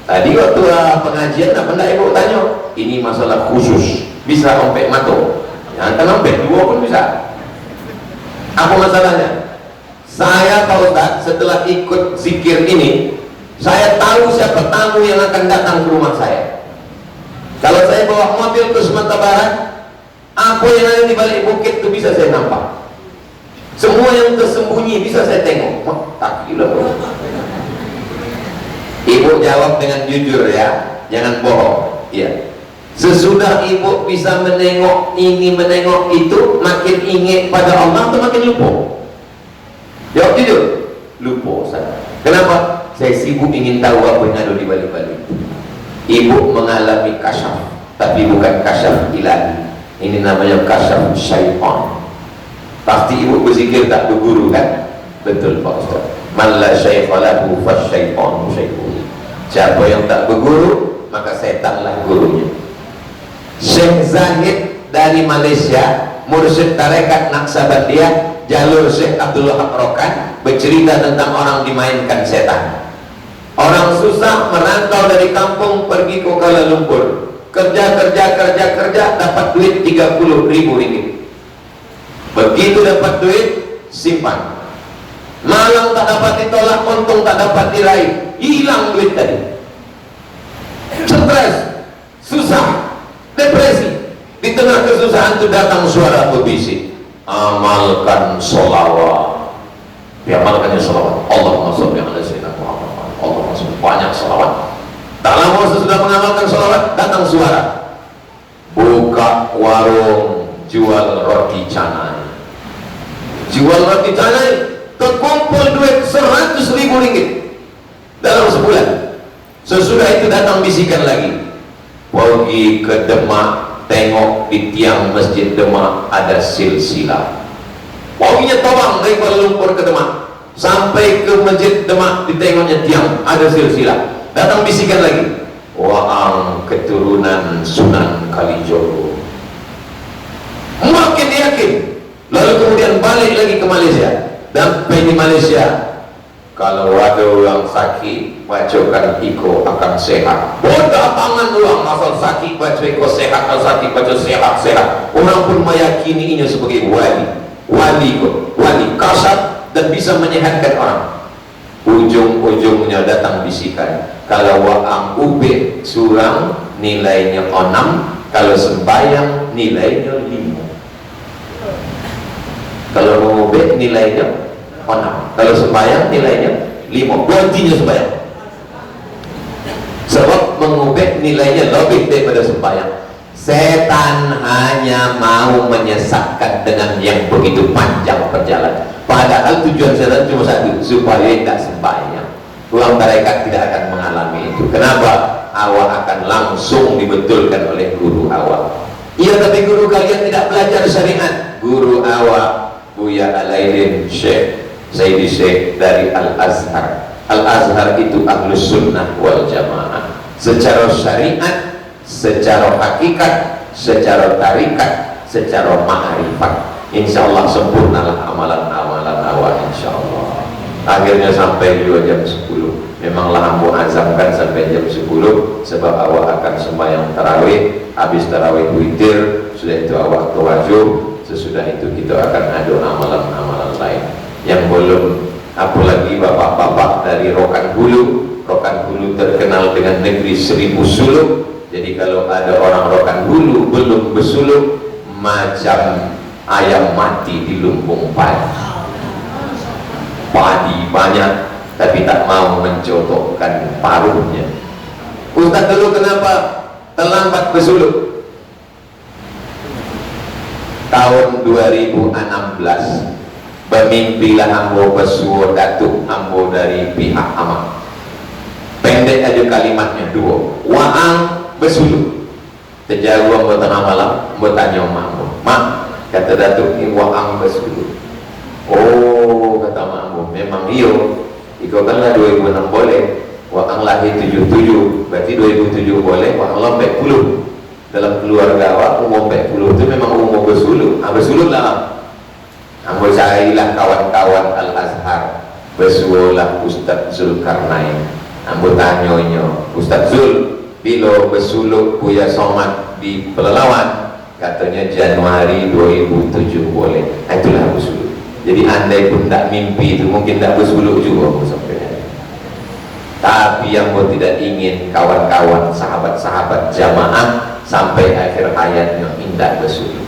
Tadi waktu pengajian apa enggak ibu tanya? Ini masalah khusus, bisa ompek mato. Yang kan ompek dua pun bisa. Apa masalahnya? Saya tahu Ustaz, setelah ikut zikir ini, saya tahu siapa tamu yang akan datang ke rumah saya. Kalau saya bawa mobil ke Sumatera Barat, apa yang ada di balik bukit itu bisa saya nampak. Semua yang tersembunyi bisa saya tengok. Tak gila bro. Ibu jawab dengan jujur ya, jangan bohong. Iya. Sesudah ibu bisa menengok ini, menengok itu, makin ingat pada Allah atau makin lupa? Jawab jujur. Lupa saya. Kenapa? Saya sibuk ingin tahu apa yang ada di balik-balik. Ibu mengalami kasyaf, tapi bukan kasyaf ilahi. Ini namanya kasyaf syaitan. Pasti ibu berzikir tak berguru kan? Betul Pak Ustaz. Man la syaikha lahu fasyaitanu syaikhuhu. Siapa yang tak berguru, maka setanlah gurunya. Syekh Zahid dari Malaysia, mursyid tarekat Naqsabandiyah, jalur Syekh Abdul Wahab Rokan, bercerita tentang orang dimainkan setan. Orang susah merantau dari kampung pergi ke Kuala Lumpur, kerja, dapat duit 30.000 ringgit. Begitu dapat duit, simpan. Malang tak dapat ditolak, untung tak dapat diraih, hilang duit tadi. Stres, susah, depresi. Di tengah kesusahan itu datang suara berbisik, amalkan sholawat. Diamalkannya sholawat. Allahumma sholli ala sayyidina Muhammad. Allahumma sholli, banyak sholawat. Tak lama sesudah mengamalkan sholawat, datang suara, buka warung jual roti canai. Jual roti canai, terkumpul duit 100.000 ringgit dalam sebulan. Sesudah itu datang bisikan lagi, pergi ke Demak, tengok di tiang masjid Demak ada silsilah. Paginya tawang dari Kuala Lumpur ke Demak, sampai ke masjid Demak, ditengoknya tiang ada silsilah. Datang bisikan lagi, waang keturunan Sunan Kalijogo. Makin yakin. Lalu kemudian balik lagi ke Malaysia. Sampai di Malaysia, kalau ada orang sakit, bacakan iko akan sehat. Bodoh tangan orang asal sakit baca iko sehat, asal sakit baca sehat. Orang pun meyakini ini sebagai wali kasat dan bisa menyehatkan orang. Ujung-ujungnya datang bisikan, kalau waang ube surang nilainya 6, kalau sembahyang nilainya 5. Kalau mengubah nilainya 6, kalau sembahyang nilainya 5. Gantinya sembahyang, sebab mengubah nilainya lebih daripada sembahyang. Setan hanya mau menyesatkan dengan yang begitu panjang perjalanan, padahal tujuan setan cuma satu, supaya tidak sembahyang. Orang tarekat tidak akan mengalami itu. Kenapa? Awak akan langsung dibetulkan oleh guru awak. Iya, tapi guru kalian tidak belajar syariat. Guru awak Buya Alaidin Syekh Sayyidi Syekh dari Al-Azhar. Al-Azhar itu Ahlus Sunnah wal Jamaah. Secara syariat, secara hakikat, secara tarikat, secara ma'rifat, insyaallah sempurnalah amalan-amalan awak insyaallah. Akhirnya sampai 2 jam 10. Memanglah ambo azamkan sampai jam 10, sebab awak akan sembahyang tarawih. Habis tarawih witir, sudah itu awak tawajuh. Sesudah itu kita akan adu amalan-amalan lain yang belum. Apalagi bapak-bapak dari Rokan Hulu. Rokan Hulu terkenal dengan negeri 1000 suluk. Jadi kalau ada orang Rokan Hulu belum bersuluk, macam ayam mati di lumbung padi. Padi banyak tapi tak mau mencotokkan paruhnya. Ustaz dulu kenapa terlambat bersuluk? Tahun 2016 bermimpilah ambo bersuara datuk ambo dari pihak amak. Pendek aja kalimatnya 2, waang bersuluk. Terjauh ambo tengah malam, ambo tanya mak, mak, kata datuk ini waang bersuluk. Oh, kata mak ambo, memang iyo. Iko kan lah 2006 boleh, waang lahir 77, berarti 2007 boleh, waang lompek 10. Dalam keluarga awak umum 40 itu memang umum bersuluk. Bersuluk lah. Ambo carilah kawan-kawan Al-Azhar, bersulah Ustaz Zulkarnain. Ambo tanyonya, Ustaz Zul, bila bersuluk Buya Somad di Pelalawan, katanya Januari 2007 boleh. Itulah bersuluk. Jadi andai pun tak mimpi itu mungkin tak bersuluk juga sampai. Tapi yang mau tidak ingin kawan-kawan, sahabat-sahabat jamaah sampai akhir hayatnya indah bersuluk.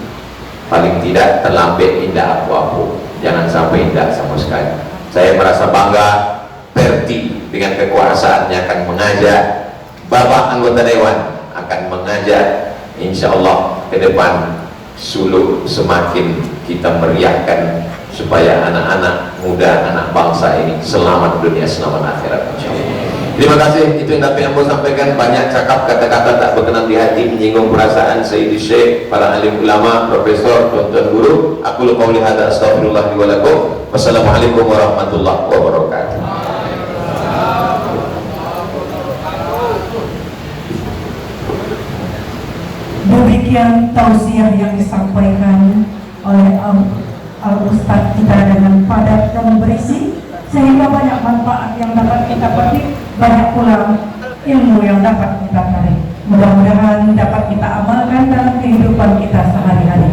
Paling tidak terlambat indah apa-apa. Jangan sampai indah sama sekali. Saya merasa bangga Perti dengan kekuasaannya akan mengajak, Bapak anggota Dewan akan mengajak, insya Allah ke depan suluk semakin kita meriahkan supaya anak-anak muda, anak bangsa ini selamat dunia, selamat akhirat insya Allah. Terima kasih, itu yang dapat Ambo sampaikan. Banyak cakap kata-kata tak berkenan di hati, menyinggung perasaan Sayyidi Syekh, para alim ulama, profesor, tuan-tuan guru. Aku qauli hadza astaghfirullah li wa lakum. Wassalamualaikum warahmatullahi wabarakatuh. Demikian tausiah yang disampaikan oleh Al-Ustadz kita dengan padat dan berisi, sehingga banyak manfaat yang dapat kita petik, banyak pula ilmu yang dapat kita tarik. Mudah-mudahan dapat kita amalkan dalam kehidupan kita sehari-hari.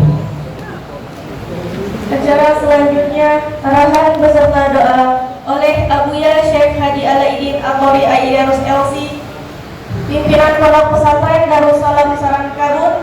Acara selanjutnya, arahan beserta doa oleh Abuya Syekh Hadi Alaidin Atori Aidarus LC, pimpinan Pondok Pesantren Darussalam Sarangkarun,